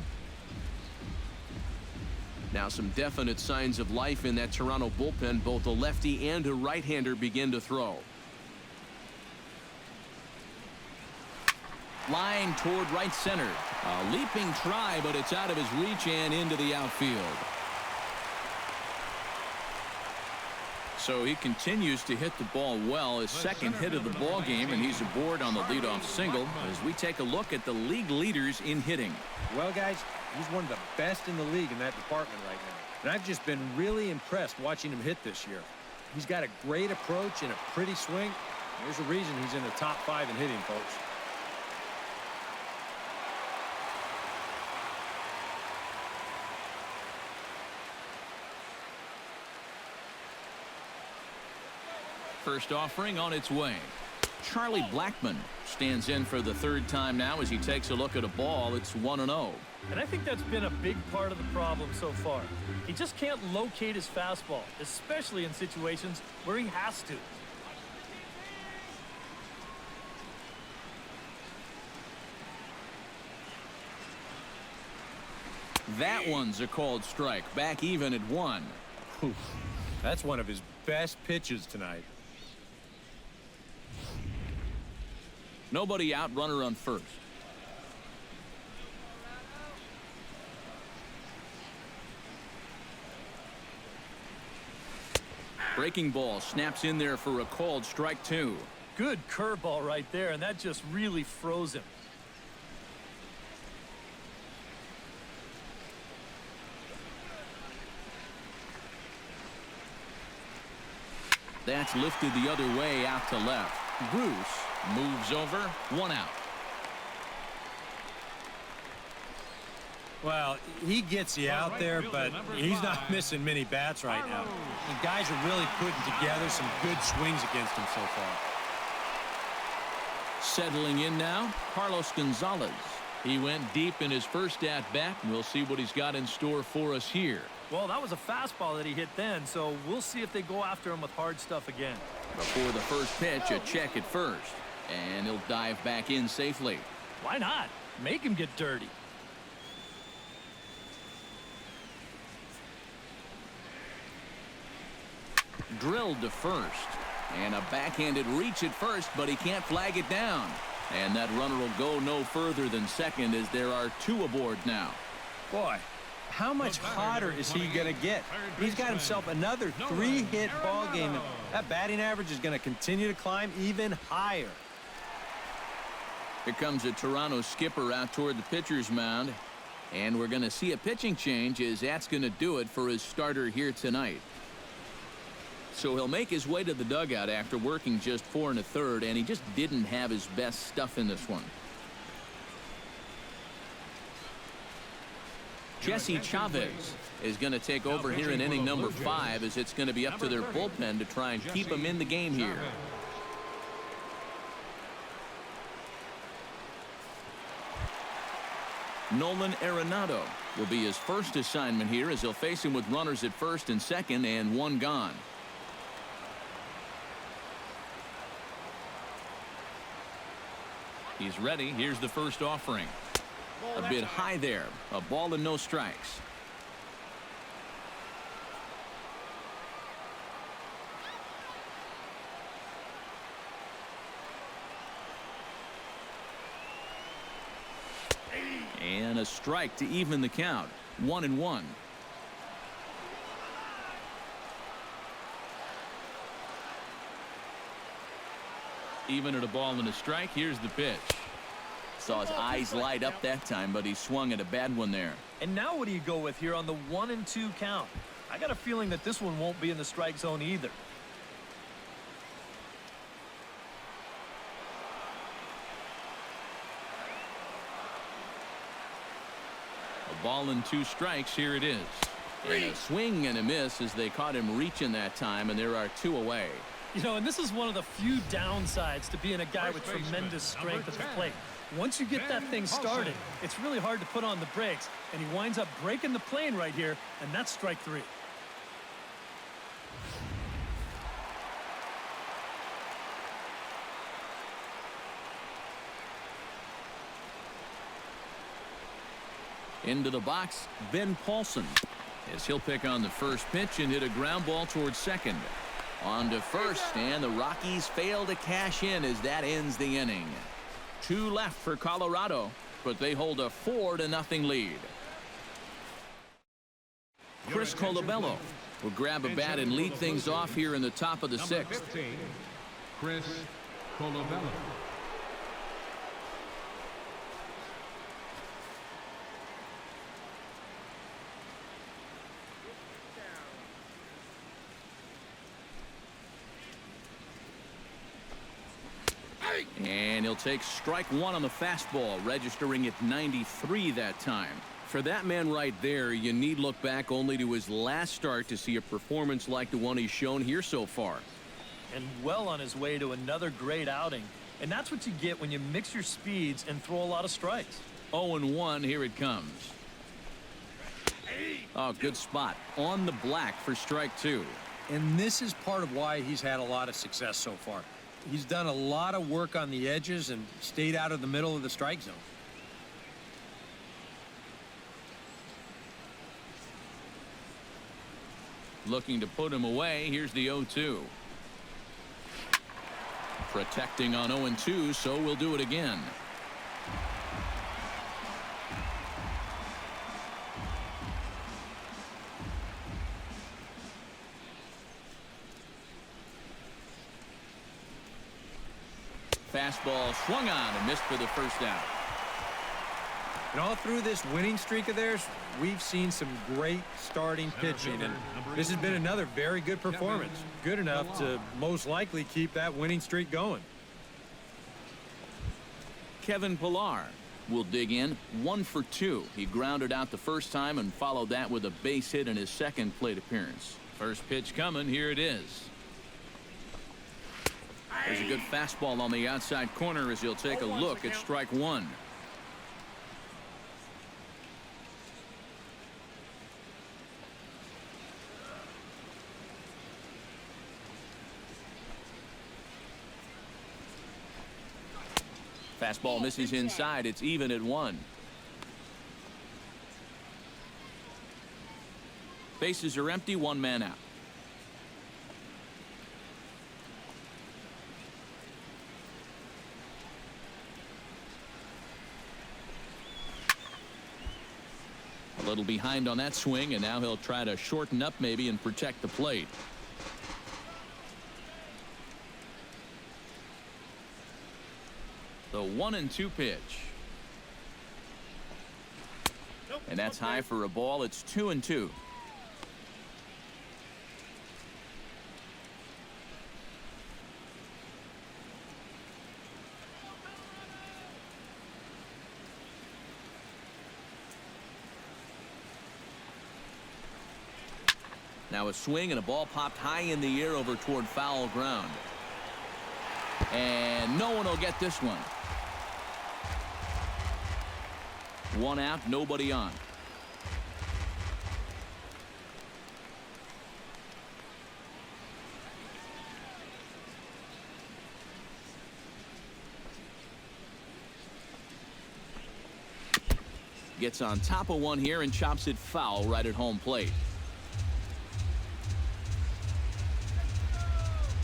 Now some definite signs of life in that Toronto bullpen. Both a lefty and a right-hander begin to throw. Line toward right center. A leaping try, but it's out of his reach and into the outfield. So he continues to hit the ball well, his second hit of the ball game, and he's aboard on the leadoff single as we take a look at the league leaders in hitting. Well, guys, he's one of the best in the league in that department right now. And I've just been really impressed watching him hit this year. He's got a great approach and a pretty swing. There's a reason he's in the top 5 in hitting, folks. First offering on its way. Charlie Blackmon stands in for the third time now as he takes a look at a ball. It's 1-0. And I think that's been a big part of the problem so far. He just can't locate his fastball, especially in situations where he has to. That one's a called strike. Back even at 1. That's one of his best pitches tonight. Nobody out, runner on first. Breaking ball snaps in there for a called strike 2. Good curveball right there, and that just really froze him. That's lifted the other way out to left. Bruce moves over, 1 out. Well, he gets you out there, but he's not missing many bats right now. The guys are really putting together some good swings against him so far. Settling in now, Carlos Gonzalez. He went deep in his first at-bat, and we'll see what he's got in store for us here. Well, that was a fastball that he hit then, so we'll see if they go after him with hard stuff again. Before the first pitch, a check at first, and he'll dive back in safely. Why not? Make him get dirty. Drilled to first, and a backhanded reach at first, but he can't flag it down. And that runner will go no further than second as there are 2 aboard now. Boy, how much hotter is he going to get? He's got himself another 3-hit ball game. And that batting average is going to continue to climb even higher. Here comes a Toronto skipper out toward the pitcher's mound. And we're going to see a pitching change as that's going to do it for his starter here tonight. So he'll make his way to the dugout after working just 4 1/3, and he just didn't have his best stuff in this one. Jesse Chavez is going to take over here in inning number 5 as it's going to be up to their bullpen to try and keep him in the game here. Nolan Arenado will be his first assignment here as he'll face him with runners at first and second and 1 gone. He's ready. Here's the first offering. A bit high there. A ball and no strikes. And a strike to even the count. 1-1. Even at a ball and a strike. Here's the pitch. Saw his eyes light up that time, but he swung at a bad one there. And now what do you go with here on the 1-2 count? I got a feeling that this one won't be in the strike zone either. A ball and 2 strikes. Here it is. And a swing and a miss as they caught him reaching that time, and there are 2 away. You know, and this is one of the few downsides to being a guy with tremendous strength at the plate. Once you get that thing started, it's really hard to put on the brakes, and he winds up breaking the plane right here, and that's strike 3. Into the box, Ben Paulson, as he'll pick on the first pitch and hit a ground ball towards second. On to first, and the Rockies fail to cash in as that ends the inning. 2 left for Colorado, but they hold a 4-0 lead. Chris Colabello will grab a bat and lead things off here in the top of the Number 6th. 15, Chris Colabello. And he'll take strike one on the fastball, registering at 93 that time. For that man right there, you need look back only to his last start to see a performance like the one he's shown here so far. And well on his way to another great outing. And that's what you get when you mix your speeds and throw a lot of strikes. 0-1, here it comes. Oh, good spot. On the black for strike 2. And this is part of why he's had a lot of success so far. He's done a lot of work on the edges and stayed out of the middle of the strike zone. Looking to put him away. Here's the 0-2. Protecting on 0-2, so we'll do it again. Fastball swung on and missed for the first out. And all through this winning streak of theirs, we've seen some great starting pitching, and this has been another very good performance. Good enough to most likely keep that winning streak going. Kevin Pillar will dig in 1 for 2. He grounded out the first time and followed that with a base hit in his second plate appearance. First pitch coming. Here it is. There's a good fastball on the outside corner as he'll take a look at strike 1. Fastball misses inside. It's even at 1. Bases are empty. 1 man out. A little behind on that swing, and now he'll try to shorten up maybe and protect the plate. The 1-2 pitch. And that's high for a ball. It's 2-2. Now a swing and a ball popped high in the air over toward foul ground. And no one will get this one. 1 out, nobody on. Gets on top of one here and chops it foul right at home plate.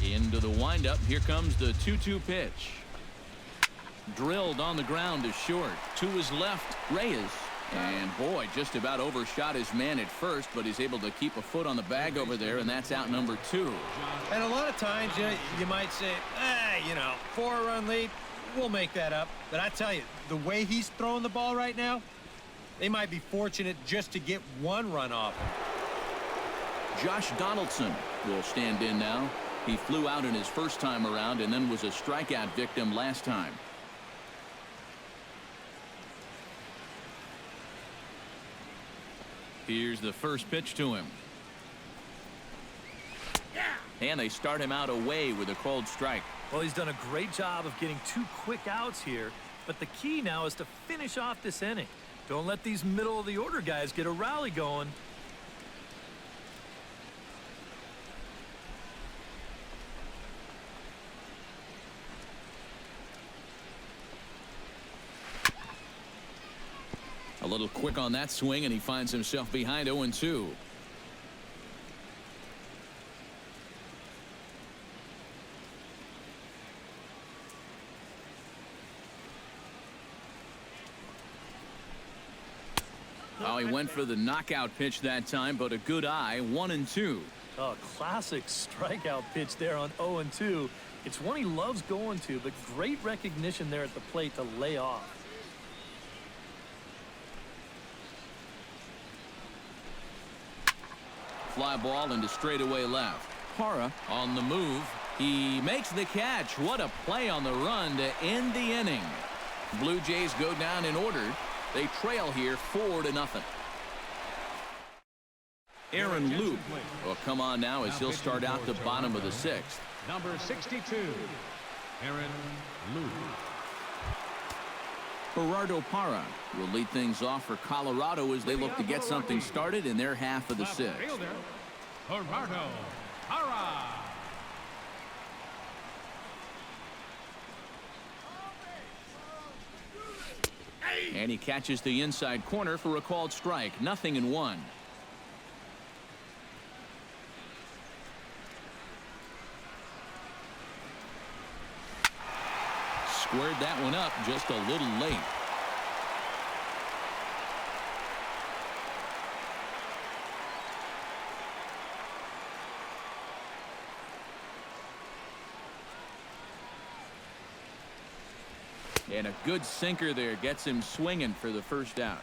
Into the windup. Here comes the 2-2 pitch. Drilled on the ground to short. To his left, Reyes. And boy, just about overshot his man at first, but he's able to keep a foot on the bag over there, and that's out number 2. And a lot of times you might say, 4-run lead, we'll make that up. But I tell you, the way he's throwing the ball right now, they might be fortunate just to get 1 run off him. Josh Donaldson will stand in now. He flew out in his first time around and then was a strikeout victim last time. Here's the first pitch to him. And they start him out away with a cold strike. Well, he's done a great job of getting 2 quick outs here, but the key now is to finish off this inning. Don't let these middle of the order guys get a rally going. A little quick on that swing, and he finds himself behind 0-2. Oh, he went for the knockout pitch that time, but a good eye, 1-2. Oh, classic strikeout pitch there on 0-2. It's one he loves going to, but great recognition there at the plate to lay off. Fly ball into straightaway left. Hara on the move. He makes the catch. What a play on the run to end the inning. Blue Jays go down in order. They trail here 4-0. Aaron Loop will come on now as he'll start out the bottom of the 6th. Number 62, Aaron Loop. Gerardo Parra will lead things off for Colorado as they look to get something started in their half of the 6th. Gerardo Parra. And he catches the inside corner for a called strike. 0-1. Squared that one up just a little late. And a good sinker there gets him swinging for the first out.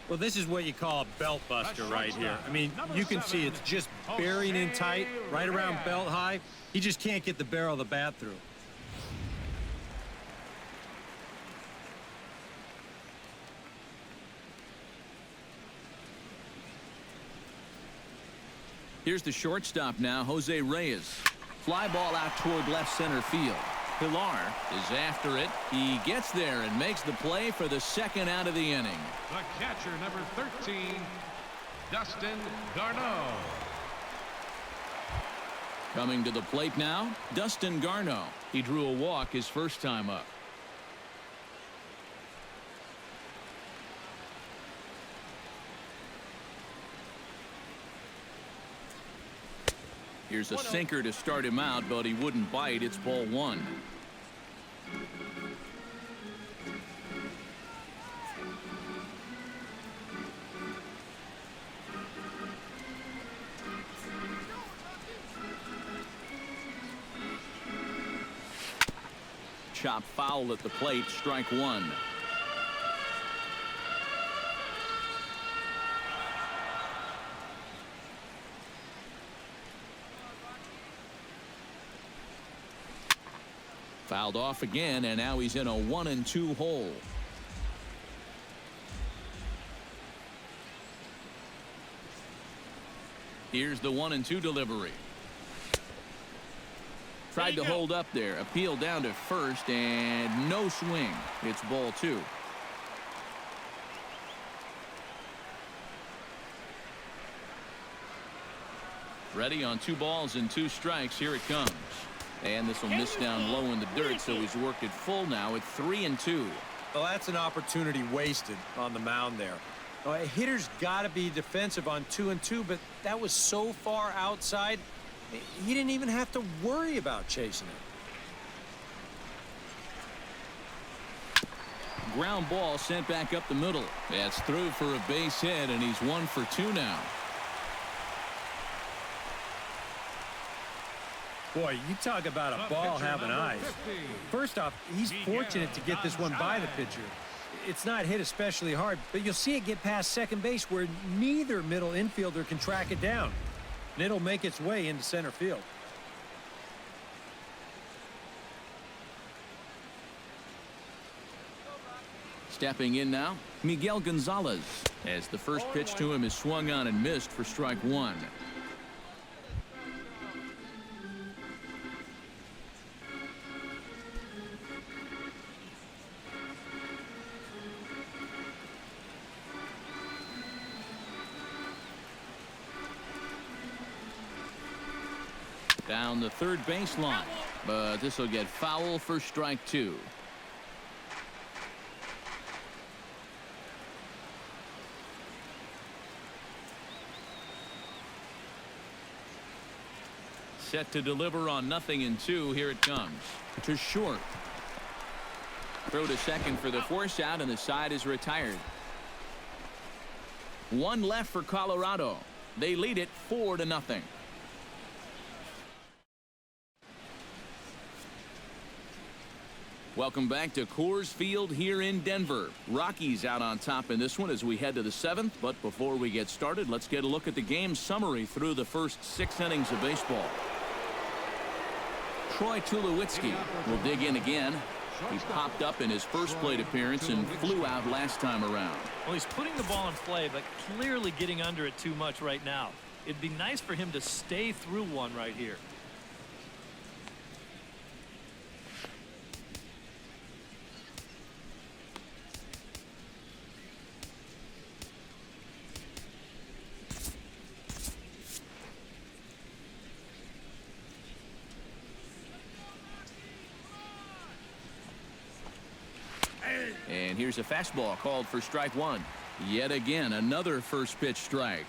Well, this is what you call a belt buster right here. I mean, you can see it's just buried in tight, right around belt high. He just can't get the barrel of the bat through. Here's the shortstop now, Jose Reyes. Fly ball out toward left center field. Pilar is after it. He gets there and makes the play for the second out of the inning. The catcher, number 13, Dustin Garneau. Coming to the plate now, Dustin Garneau. He drew a walk his first time up. Here's a sinker to start him out, but he wouldn't bite. It's ball 1. Chop foul at the plate, strike 1. Fouled off again, and now he's in a 1-2 hole. Here's the 1-2 delivery. Tried to hold up there. Appeal down to first, and no swing. It's ball 2. Ready on 2 balls and 2 strikes. Here it comes. And this will miss down low in the dirt, so he's worked it full now at 3-2. Well, that's an opportunity wasted on the mound there. A hitter's got to be defensive on 2-2, but that was so far outside, he didn't even have to worry about chasing it. Ground ball sent back up the middle. That's through for a base hit, and he's 1 for 2 now. Boy, you talk about a ball having eyes. First off, he's fortunate to get this one by the pitcher. It's not hit especially hard, but you'll see it get past second base where neither middle infielder can track it down. And it'll make its way into center field. Stepping in now, Miguel Gonzalez, as the first pitch to him is swung on and missed for strike 1. Down the third baseline, but this will get foul for strike 2. Set to deliver on 0-2. Here it comes to short. Throw to second for the force out, and the side is retired. One left for Colorado. They lead it 4-0. Welcome back to Coors Field here in Denver. Rockies out on top in this one as we head to the 7th. But before we get started, let's get a look at the game summary through the first 6 innings of baseball. Troy Tulowitzki will dig in again. He popped up in his first plate appearance and flew out last time around. Well, he's putting the ball in play, but clearly getting under it too much right now. It'd be nice for him to stay through one right here. And here's a fastball called for strike one. Yet again, another first pitch strike.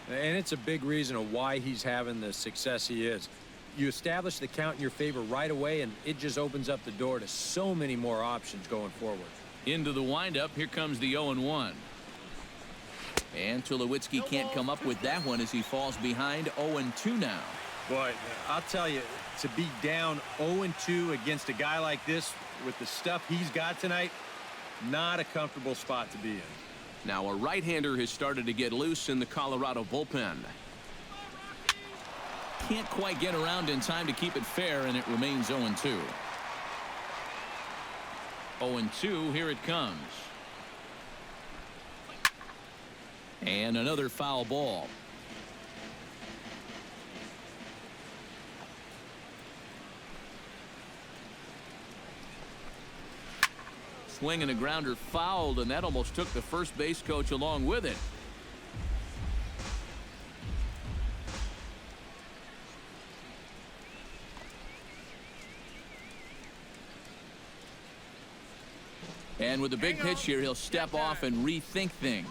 And it's a big reason of why he's having the success he is. You establish the count in your favor right away, and it just opens up the door to so many more options going forward. Into the windup. Here comes the 0-1. And Tulowitzki can't come up with that one as he falls behind 0-2 now. Boy, I'll tell you, to be down 0-2 against a guy like this with the stuff he's got tonight, not a comfortable spot to be in. Now a right-hander has started to get loose in the Colorado bullpen. Can't quite get around in time to keep it fair, and it remains 0-2. 0-2, here it comes. And another foul ball. Swing and a grounder fouled, and that almost took the first base coach along with it. And with the big pitch here, he'll step off and rethink things.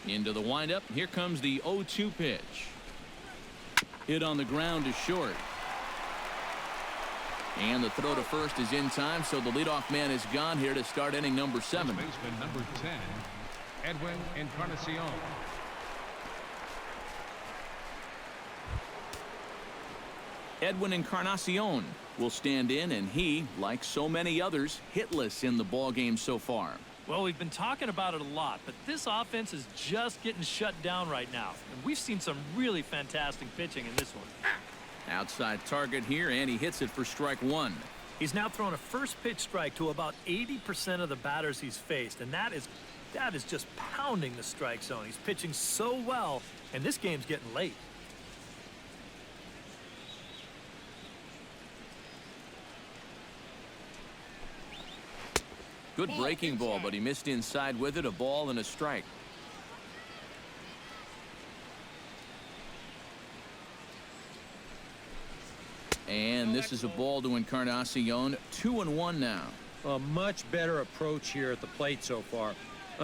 Into the windup. Here comes the 0-2 pitch. Hit on the ground to short. And the throw to first is in time, so the leadoff man is gone here to start inning number 7. First baseman number 10, Edwin Encarnacion. Edwin Encarnacion will stand in, and he, like so many others, hitless in the ballgame so far. Well, we've been talking about it a lot, but this offense is just getting shut down right now. And we've seen some really fantastic pitching in this one. Outside target here, and he hits it for strike one. He's now thrown a first pitch strike to about 80% of the batters he's faced, and that is just pounding the strike zone. He's pitching so well, and this game's getting late. Good breaking ball, but he missed inside with it. A ball and a strike. And this is a ball to Encarnacion. 2-1 now. A much better approach here at the plate so far.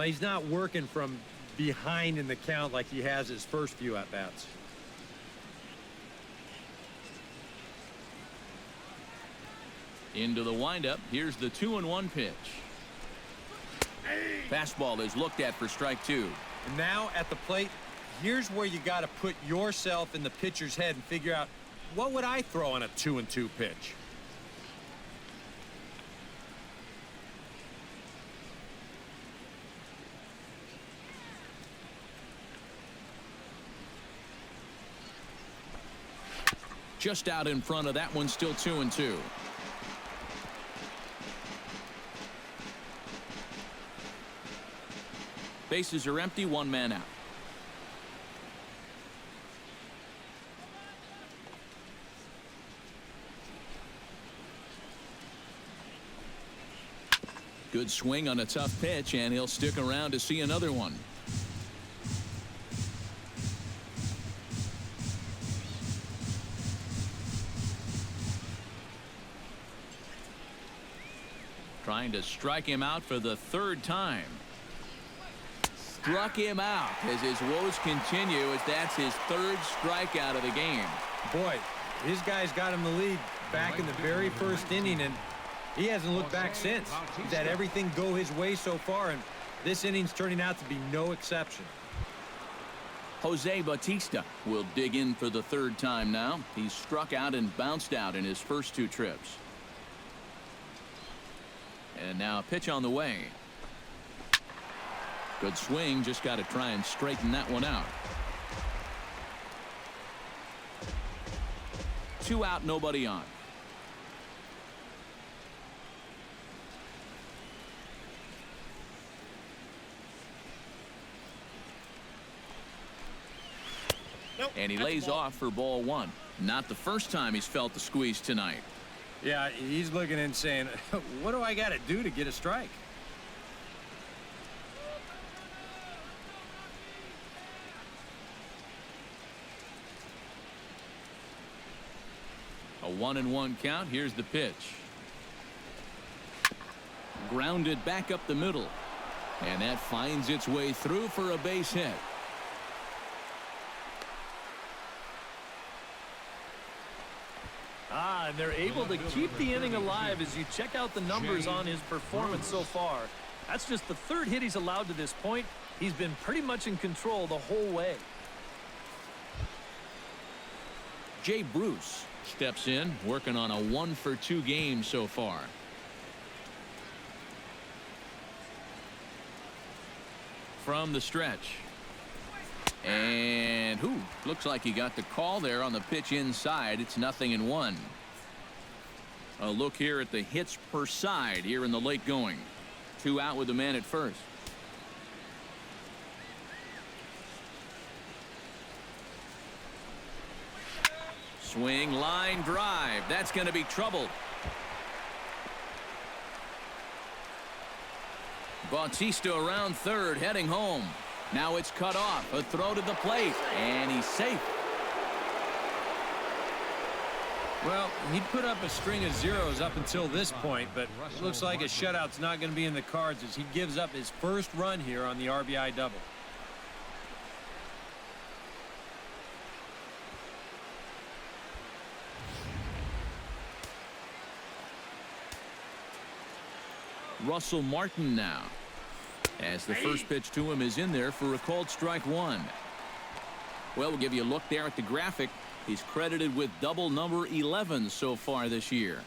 He's not working from behind in the count like he has his first few at-bats. Into the windup. Here's the 2-1 pitch. Fastball is looked at for strike two. And now at the plate, here's where you got to put yourself in the pitcher's head and figure out, what would I throw on a 2-2 pitch? Just out in front of that one, still 2-2. Bases are empty, one man out. Good swing on a tough pitch, and he'll stick around to see another one. Trying to strike him out for the third time. Struck him out as his woes continue, as that's his third strikeout of the game. Boy, his guys got him the lead back in the very first inning, and He hasn't looked back since. He's had everything go his way so far, and this inning's turning out to be no exception. Jose Bautista will dig in for the third time now. He's struck out and bounced out in his first 2 trips. And now a pitch on the way. Good swing, just got to try and straighten that one out. 2 out, nobody on. And he lays off for ball 1. Not the first time he's felt the squeeze tonight. Yeah, he's looking and saying, what do I got to do to get a strike? A 1-1 count. Here's the pitch. Grounded back up the middle. And that finds its way through for a base hit. And they're able to keep the inning alive as you check out the numbers on his performance so far. That's just the 3rd hit he's allowed to this point. He's been pretty much in control the whole way. Jay Bruce steps in, working on a 1-for-2 game so far. From the stretch. And looks like he got the call there on the pitch inside. It's 0-1. A look here at the hits per side here in the late going. 2 out with the man at first. Swing, line drive. That's going to be trouble. Bautista around third, heading home. Now it's cut off. A throw to the plate, and he's safe. Well, he'd put up a string of zeros up until this point, but it looks like a shutout's not going to be in the cards as he gives up his first run here on the RBI double. Russell Martin now, as the first pitch to him is in there for a called strike 1. Well, we'll give you a look there at the graphic. He's credited with double number 11 so far this year.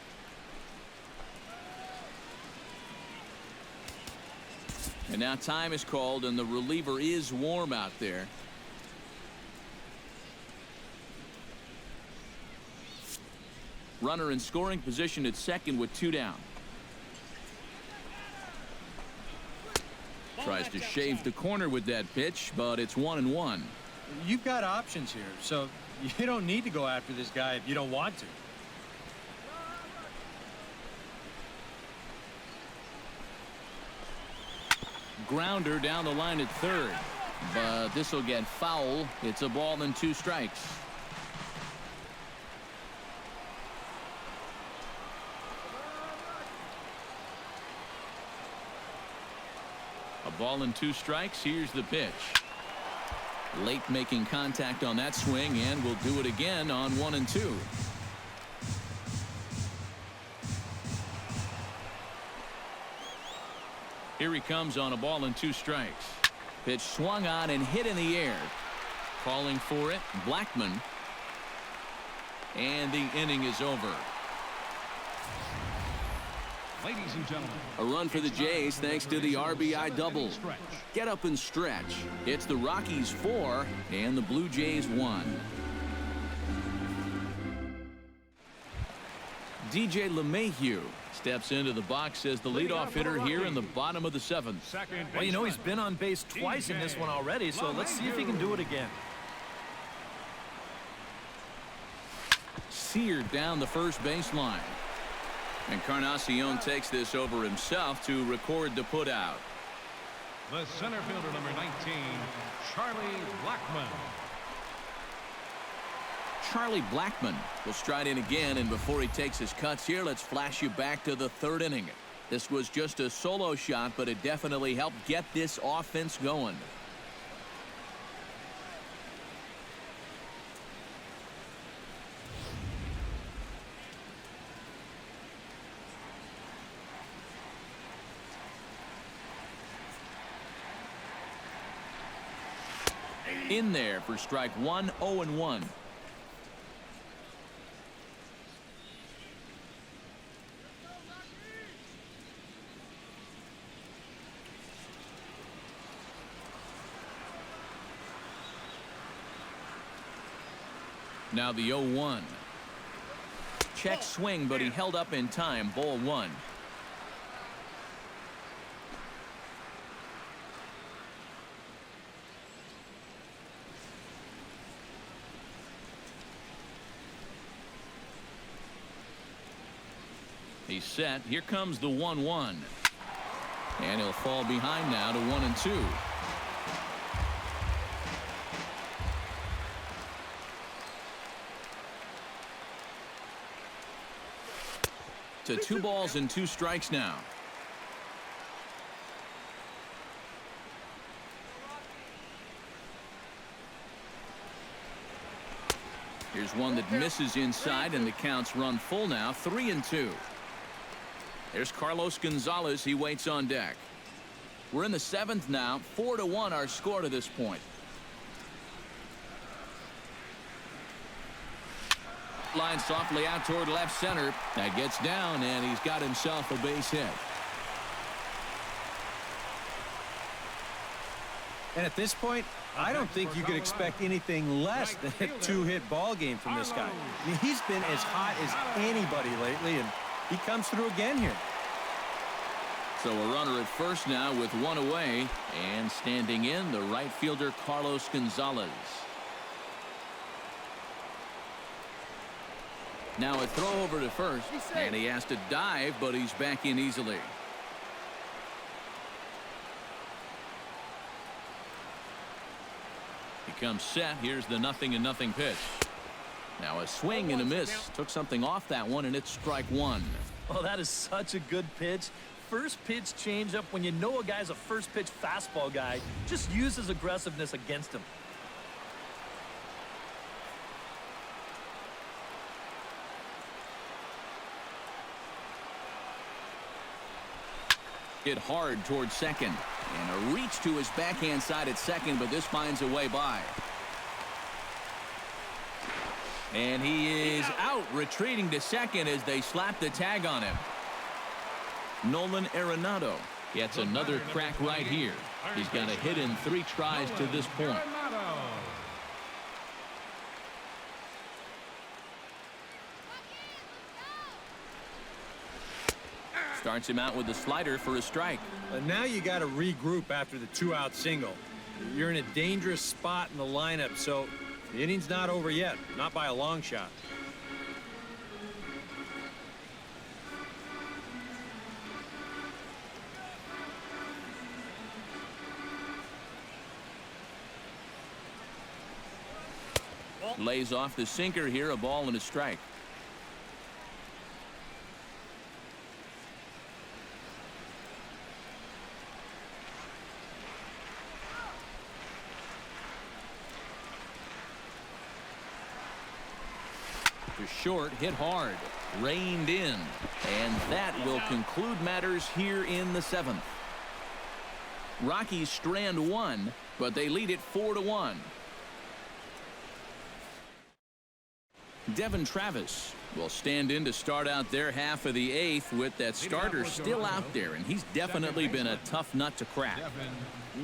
And now time is called, and the reliever is warm out there. Runner in scoring position at second with 2 down. Tries to shave the corner with that pitch, but it's 1-1. You've got options here, so you don't need to go after this guy if you don't want to. Grounder down the line at third, but this will get foul. It's a ball and 2 strikes. A ball and 2 strikes. Here's the pitch. Late making contact on that swing, and will do it again on 1-2. Here he comes on a ball and 2 strikes. Pitch swung on and hit in the air. Calling for it, Blackman. And the inning is over. Ladies and gentlemen, A run for the Jays thanks to the RBI double. Get up and stretch. It's the Rockies 4 and the Blue Jays 1. DJ LeMahieu steps into the box as the leadoff hitter here in the bottom of the 7th. Well, you know, he's been on base twice in this one already, so let's see if he can do it again. Seared down the first baseline. Encarnacion takes this over himself to record the putout. the center fielder, number 19, Charlie Blackmon. Charlie Blackmon will stride in again, and before he takes his cuts here, let's flash you back to the 3rd inning. This was just a solo shot, but it definitely helped get this offense going. In there for strike one, 0-1. Now the 0-1. Check swing, but he held up in time. Ball one. He's set. Here comes the 1-1. And he'll fall behind now to 1-2. To 2 balls and 2 strikes now. Here's one that misses inside, and the counts run full now, 3-2. There's Carlos Gonzalez. He waits on deck. We're in the 7th now. 4-1 our score to this point. Line softly out toward left center. That gets down, and he's got himself a base hit. And at this point, I don't think you could expect anything less than a 2-hit ball game from this guy. I mean, he's been as hot as anybody lately, and he comes through again here. So a runner at first now with 1 away, and standing in, the right fielder Carlos Gonzalez. Now a throw over to first, and he has to dive, but he's back in easily. He comes set. Here's the 0-0 pitch. Now a swing and a miss. Took something off that one, and it's strike one. Oh, that is such a good pitch. First pitch changeup. When you know a guy's a first pitch fastball guy, just use his aggressiveness against him. Hit hard towards second, and a reach to his backhand side at second, but this finds a way by. And he is out, retreating to second as they slap the tag on him. Nolan Arenado gets another crack right here. He's got a hit in 3 tries to this point. Starts him out with the slider for a strike. Now you got to regroup after the 2-out single. You're in a dangerous spot in the lineup, so the inning's not over yet, not by a long shot. Lays off the sinker here, a ball and a strike. To short, hit hard, reined in, and that will conclude matters here in the 7th. Rockies strand 1, but they lead it 4-1. Devin Travis will stand in to start out their half of the 8th with that starter still out there, and he's definitely been a tough nut to crack.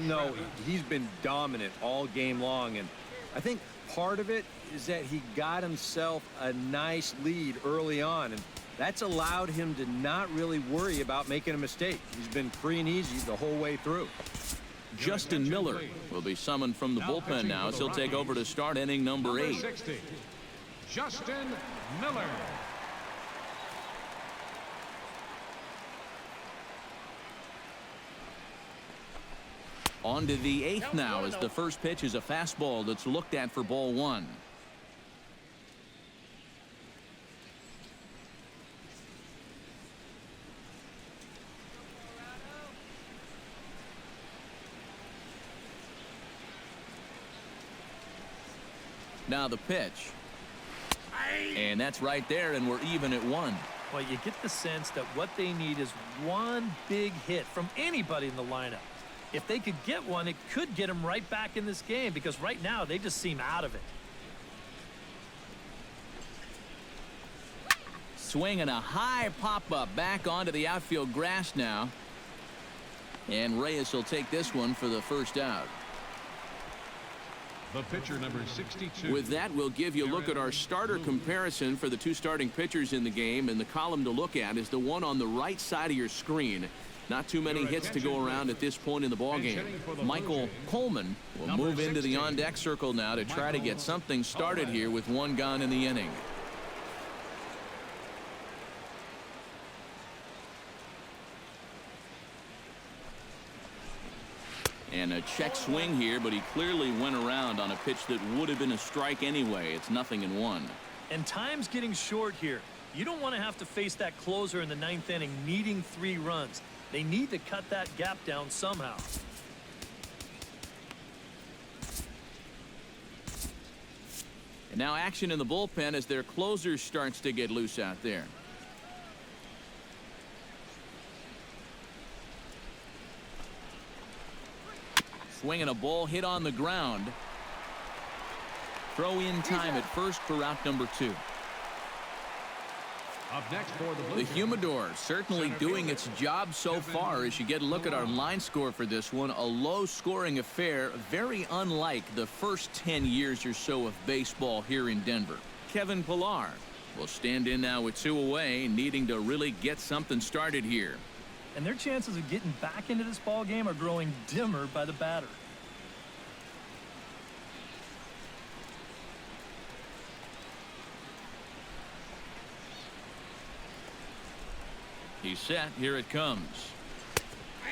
No, he's been dominant all game long, and I think part of it is that he got himself a nice lead early on, and that's allowed him to not really worry about making a mistake. He's been free and easy the whole way through. Justin Miller will be summoned from the bullpen now as he'll take over to start inning number 8. 60, Justin Miller. On to the 8th now as the first pitch is a fastball that's looked at for ball 1. Now the pitch. And that's right there, and we're even at 1. Well, you get the sense that what they need is one big hit from anybody in the lineup. If they could get one, it could get them right back in this game because right now they just seem out of it. Swinging a high pop-up back onto the outfield grass now. And Reyes will take this one for the first out. The pitcher, number 62. With that, we'll give you a look at our starter comparison for the two starting pitchers in the game. And the column to look at is the one on the right side of your screen. Not too many hits to go around at this point in the ballgame. Michael Coleman will move into the on-deck circle now to try to get something started here with one gone in the inning. And a check swing here, but he clearly went around on a pitch that would have been a strike anyway. It's 0-1. And time's getting short here. You don't want to have to face that closer in the 9th inning needing 3 runs. They need to cut that gap down somehow. And now action in the bullpen as their closer starts to get loose out there. Swinging a ball hit on the ground. Throw in time at first for out number 2. Up next for the The Humidor certainly doing its job so far as you get a look at our line score for this one. A low-scoring affair, very unlike the first 10 years or so of baseball here in Denver. Kevin Pillar will stand in now with 2 away, needing to really get something started here. And their chances of getting back into this ball game are growing dimmer by the batter. He's set. Here it comes.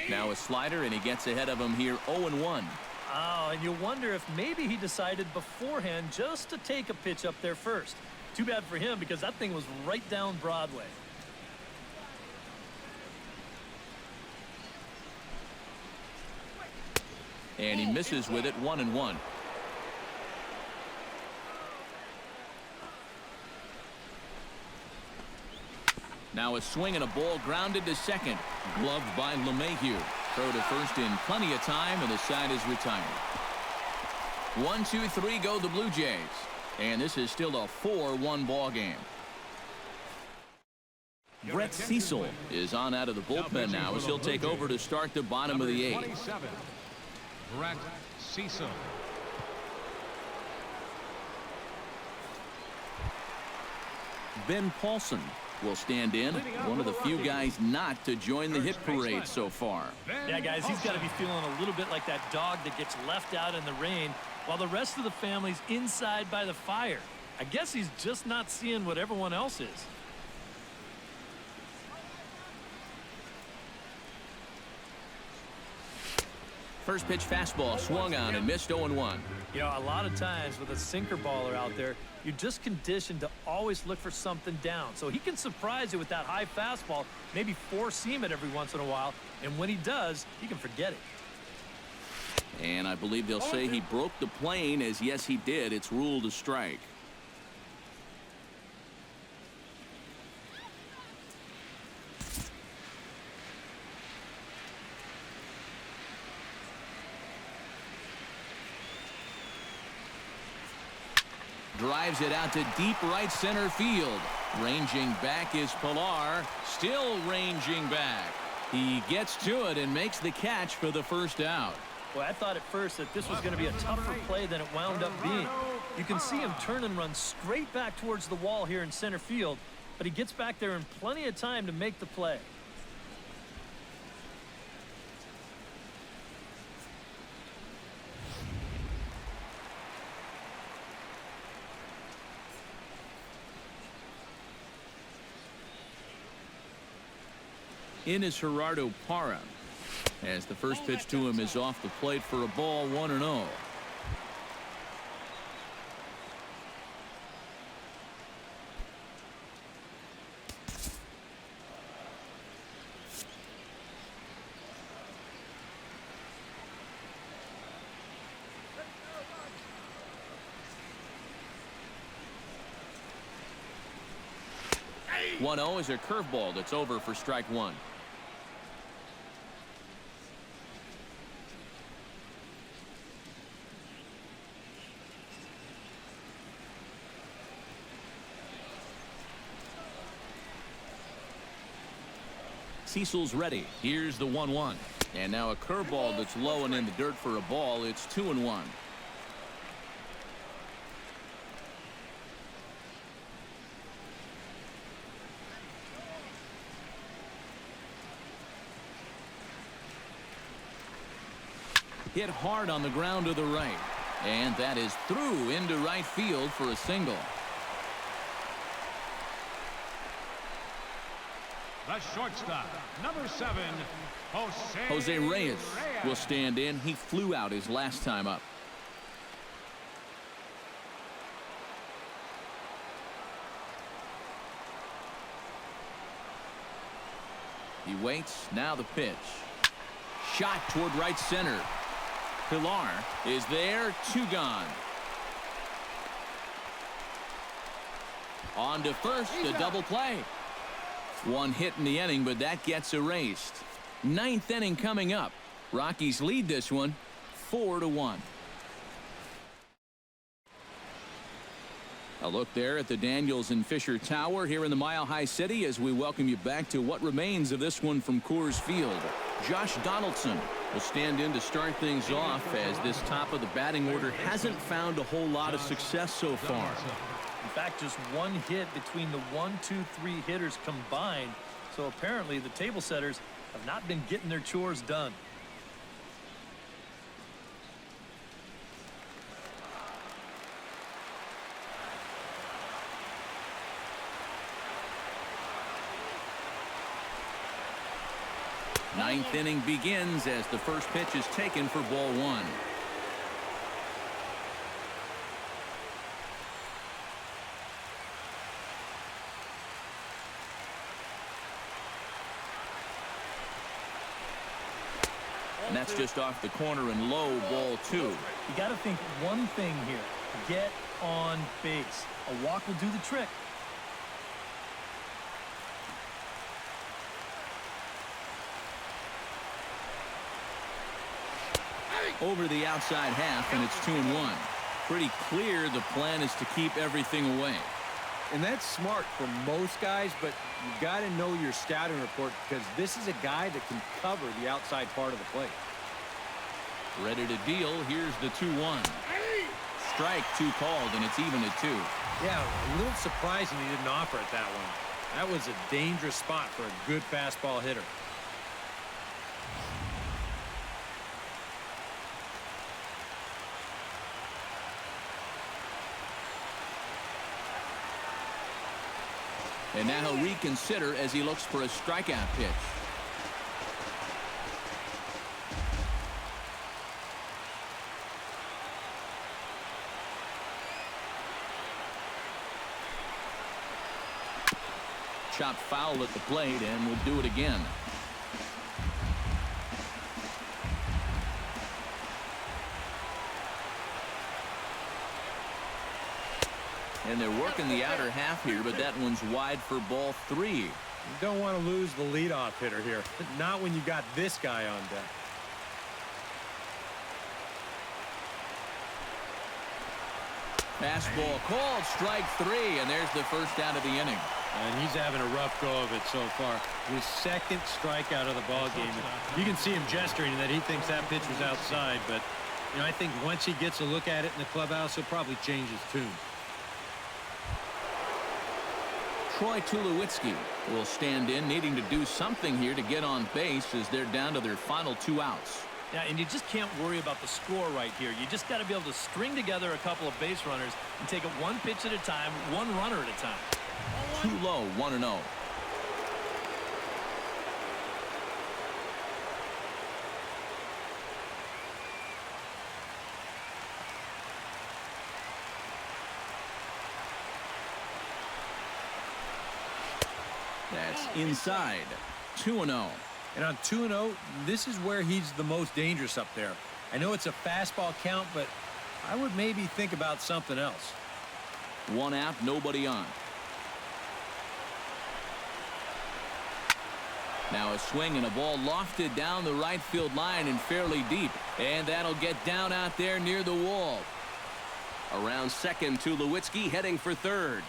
Now a slider, and he gets ahead of him here 0-1. Oh, and you wonder if maybe he decided beforehand just to take a pitch up there first. Too bad for him because that thing was right down Broadway. And he misses with it 1-1. Now a swing and a ball grounded to second. Gloved by LeMahieu. Throw to first in plenty of time, and the side is retired. 1-2-3 go the Blue Jays. And this is still a 4-1 ball game. Brett Cecil is on out of the bullpen now as he'll take over to start the bottom of the 8th. 27, Brett Cecil. Ben Paulson will stand in, one of the few guys not to join the hit parade so far. Yeah, guys, he's got to be feeling a little bit like that dog that gets left out in the rain while the rest of the family's inside by the fire. I guess he's just not seeing what everyone else is. First pitch fastball swung on and missed 0-1. You know, a lot of times with a sinker baller out there, you're just conditioned to always look for something down. So he can surprise you with that high fastball, maybe four-seam it every once in a while, and when he does, he can forget it. And I believe they'll say he broke the plane, as yes, he did. It's ruled a strike. Drives it out to deep right center field. Ranging back is Pillar. Still ranging back. He gets to it and makes the catch for the first out. Well, I thought at first that this was going to be a tougher play than it wound up being. You can see him turn and run straight back towards the wall here in center field, but he gets back there in plenty of time to make the play. In is Gerardo Parra, as the first pitch to him is off the plate for a ball, 1-0. One-0 is a curveball that's over for strike one. Cecil's ready. Here's the 1-1. And now a curveball that's low and in the dirt for a ball. It's 2-1. Hit hard on the ground to the right. And that is through into right field for a single. The shortstop, number 7, Jose Reyes will stand in. He flew out his last time up. He waits. Now the pitch. Shot toward right center. Pilar is there. 2 gone. On to first. A double play. 1 hit in the inning, but that gets erased. 9th inning coming up. Rockies lead this one 4-1. A look there at the Daniels and Fisher Tower here in the Mile High City as we welcome you back to what remains of this one from Coors Field. Josh Donaldson will stand in to start things off as this top of the batting order hasn't found a whole lot of success so far. In fact, just 1 hit between the 1, 2, 3 hitters combined. So apparently the table setters have not been getting their chores done. Ninth inning begins as the first pitch is taken for ball 1. And that's just off the corner and low, ball 2. You got to think one thing here. Get on base. A walk will do the trick. Over the outside half, and it's 2-1. Pretty clear the plan is to keep everything away. And that's smart for most guys, but you got to know your scouting report because this is a guy that can cover the outside part of the plate. Ready to deal. Here's the 2-1. Strike 2 called, and it's even at 2. Yeah, a little surprising he didn't offer it that one. That was a dangerous spot for a good fastball hitter. And now he'll reconsider as he looks for a strikeout pitch. Chopped foul at the plate, and we'll do it again. And they're working the outer half here, but that one's wide for ball 3. You don't want to lose the leadoff hitter here. Not when you got this guy on deck. Fastball called, strike 3, and there's the first out of the inning. And he's having a rough go of it so far. His second strikeout of the ball game. You can see him gesturing that he thinks that pitch was outside, but you know, I think once he gets a look at it in the clubhouse, he'll probably change his tune. Troy Tulowitzki will stand in, needing to do something here to get on base as they're down to their final 2 outs. Yeah, and you just can't worry about the score right here. You just got to be able to string together a couple of base runners and take it 1 pitch at a time, 1 runner at a time. Too low, 1-0. That's inside. 2-0. And on 2-0, this is where he's the most dangerous up there. I know it's a fastball count, but I would maybe think about something else. 1 out, nobody on. Now a swing and a ball lofted down the right field line and fairly deep. And that'll get down out there near the wall. Around second, Tulowitzki heading for third.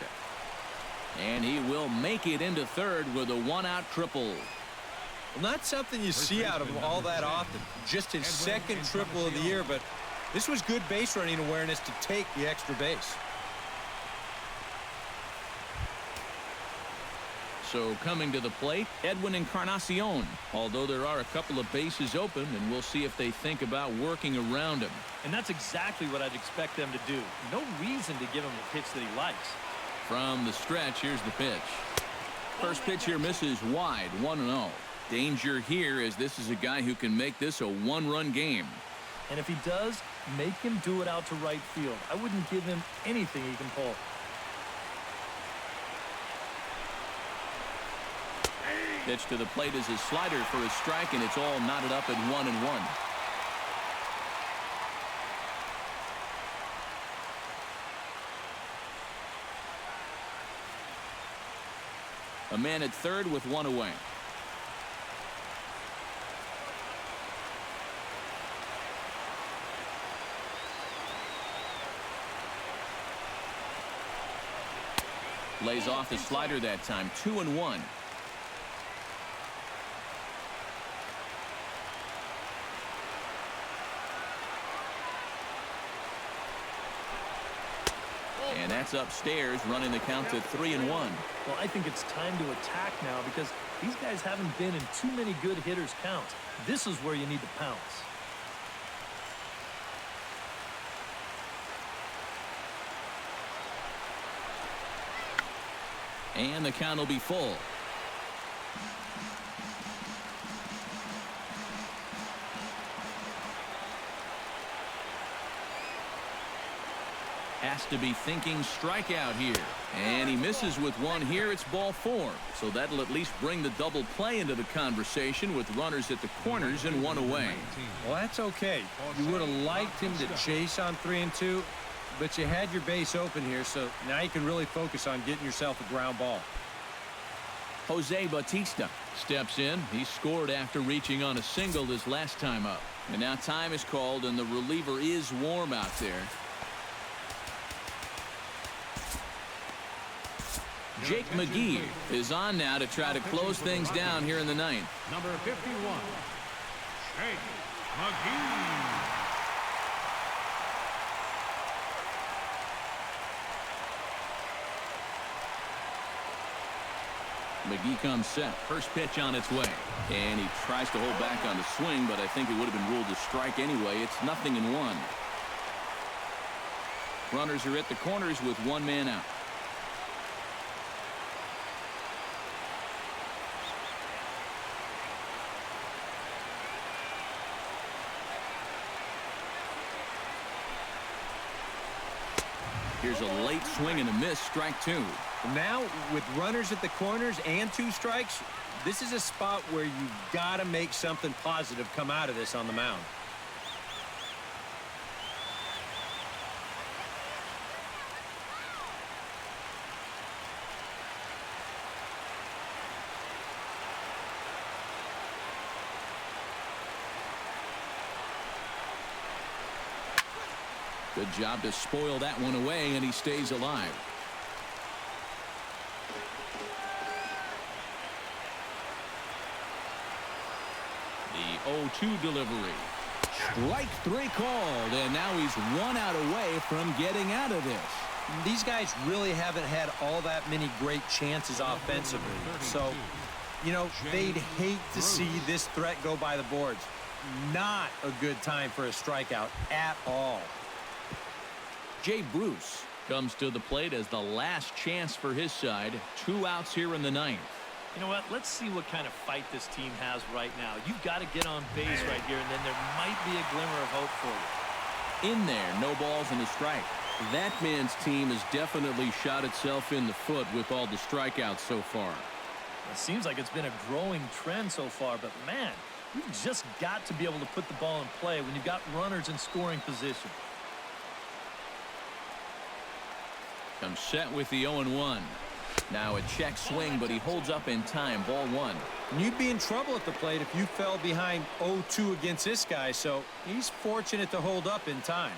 And he will make it into third with a 1-out triple. Well, not something you see out of him all that often. Just his second triple of the year, but this was good base running awareness to take the extra base. So coming to the plate, Edwin Encarnacion. Although there are a couple of bases open, and we'll see if they think about working around him. And that's exactly what I'd expect them to do. No reason to give him a pitch that he likes. From the stretch, here's the pitch. First pitch here misses wide, 1-0. Danger here, as this is a guy who can make this a one-run game. And if he does, make him do it out to right field. I wouldn't give him anything he can pull. Pitch to the plate is a slider for a strike, and it's all knotted up at 1-1. A man at third with one away. Lays off the slider that time. 2-1. And that's upstairs, running the count to 3-1. Well, I think it's time to attack now because these guys haven't been in too many good hitters' counts. This is where you need to pounce. And the count will be full. Has to be thinking strikeout here. And he misses with one here. It's ball 4. So that'll at least bring the double play into the conversation with runners at the corners and one away. Well, that's okay. You would have liked him to chase on 3-2, but you had your base open here, so now you can really focus on getting yourself a ground ball. Jose Bautista steps in. He scored after reaching on a single his last time up. And now time is called, and the reliever is warm out there. Jake McGee is on now to try to close things down here in the ninth. Number 51, Jake McGee. McGee comes set. First pitch on its way. And he tries to hold back on the swing, but I think it would have been ruled a strike anyway. It's 0-1. Runners are at the corners with one man out. Here's a late swing and a miss, strike 2. Now, with runners at the corners and 2 strikes, this is a spot where you've got to make something positive come out of this on the mound. Good job to spoil that one away, and he stays alive. The 0-2 delivery. Strike 3 called, and now he's 1 out away from getting out of this. These guys really haven't had all that many great chances offensively. So, you know, they'd hate to see this threat go by the boards. Not a good time for a strikeout at all. Jay Bruce comes to the plate as the last chance for his side. 2 outs here in the ninth. You know what? Let's see what kind of fight this team has right now. You've got to get on base right here, and then there might be a glimmer of hope for you. In there, no balls and a strike. That man's team has definitely shot itself in the foot with all the strikeouts so far. It seems like it's been a growing trend so far, but man, you've just got to be able to put the ball in play when you've got runners in scoring position. Comes set with the 0-1. Now a check swing, but he holds up in time. Ball 1. And you'd be in trouble at the plate if you fell behind 0-2 against this guy, so he's fortunate to hold up in time.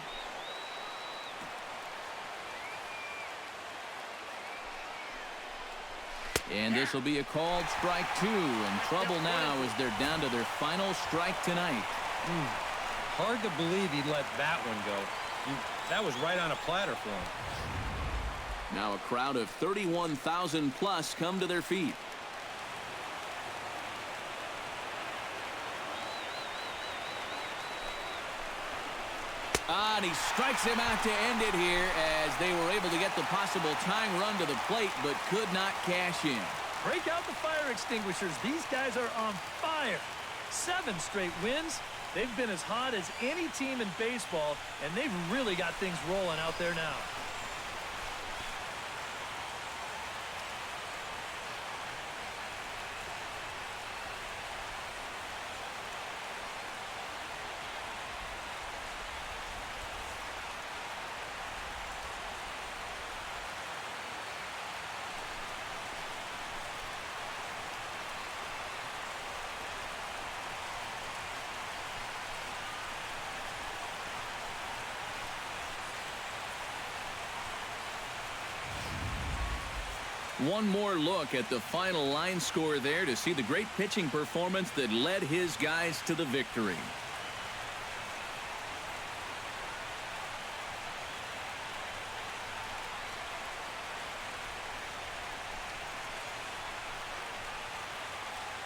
And this will be a called strike 2. And trouble now as they're down to their final strike tonight. Hard to believe he let that one go. That was right on a platter for him. Now a crowd of 31,000 plus come to their feet. And he strikes him out to end it here as they were able to get the possible tying run to the plate but could not cash in. Break out the fire extinguishers. These guys are on fire. 7 straight wins. They've been as hot as any team in baseball, and they've really got things rolling out there now. One more look at the final line score there to see the great pitching performance that led his guys to the victory.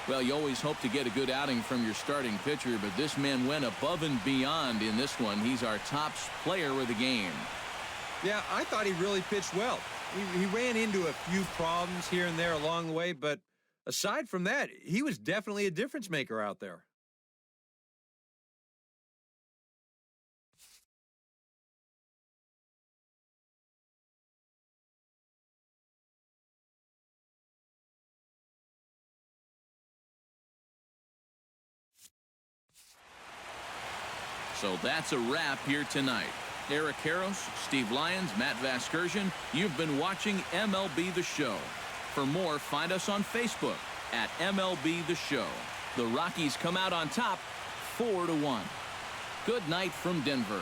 Well, you always hope to get a good outing from your starting pitcher, but this man went above and beyond in this one. He's our top player of the game. Yeah, I thought he really pitched well. He ran into a few problems here and there along the way, but aside from that, he was definitely a difference maker out there. So that's a wrap here tonight. Eric Karros, Steve Lyons, Matt Vasgersian, you've been watching MLB The Show. For more, find us on Facebook at MLB The Show. The Rockies come out on top 4-1. Good night from Denver.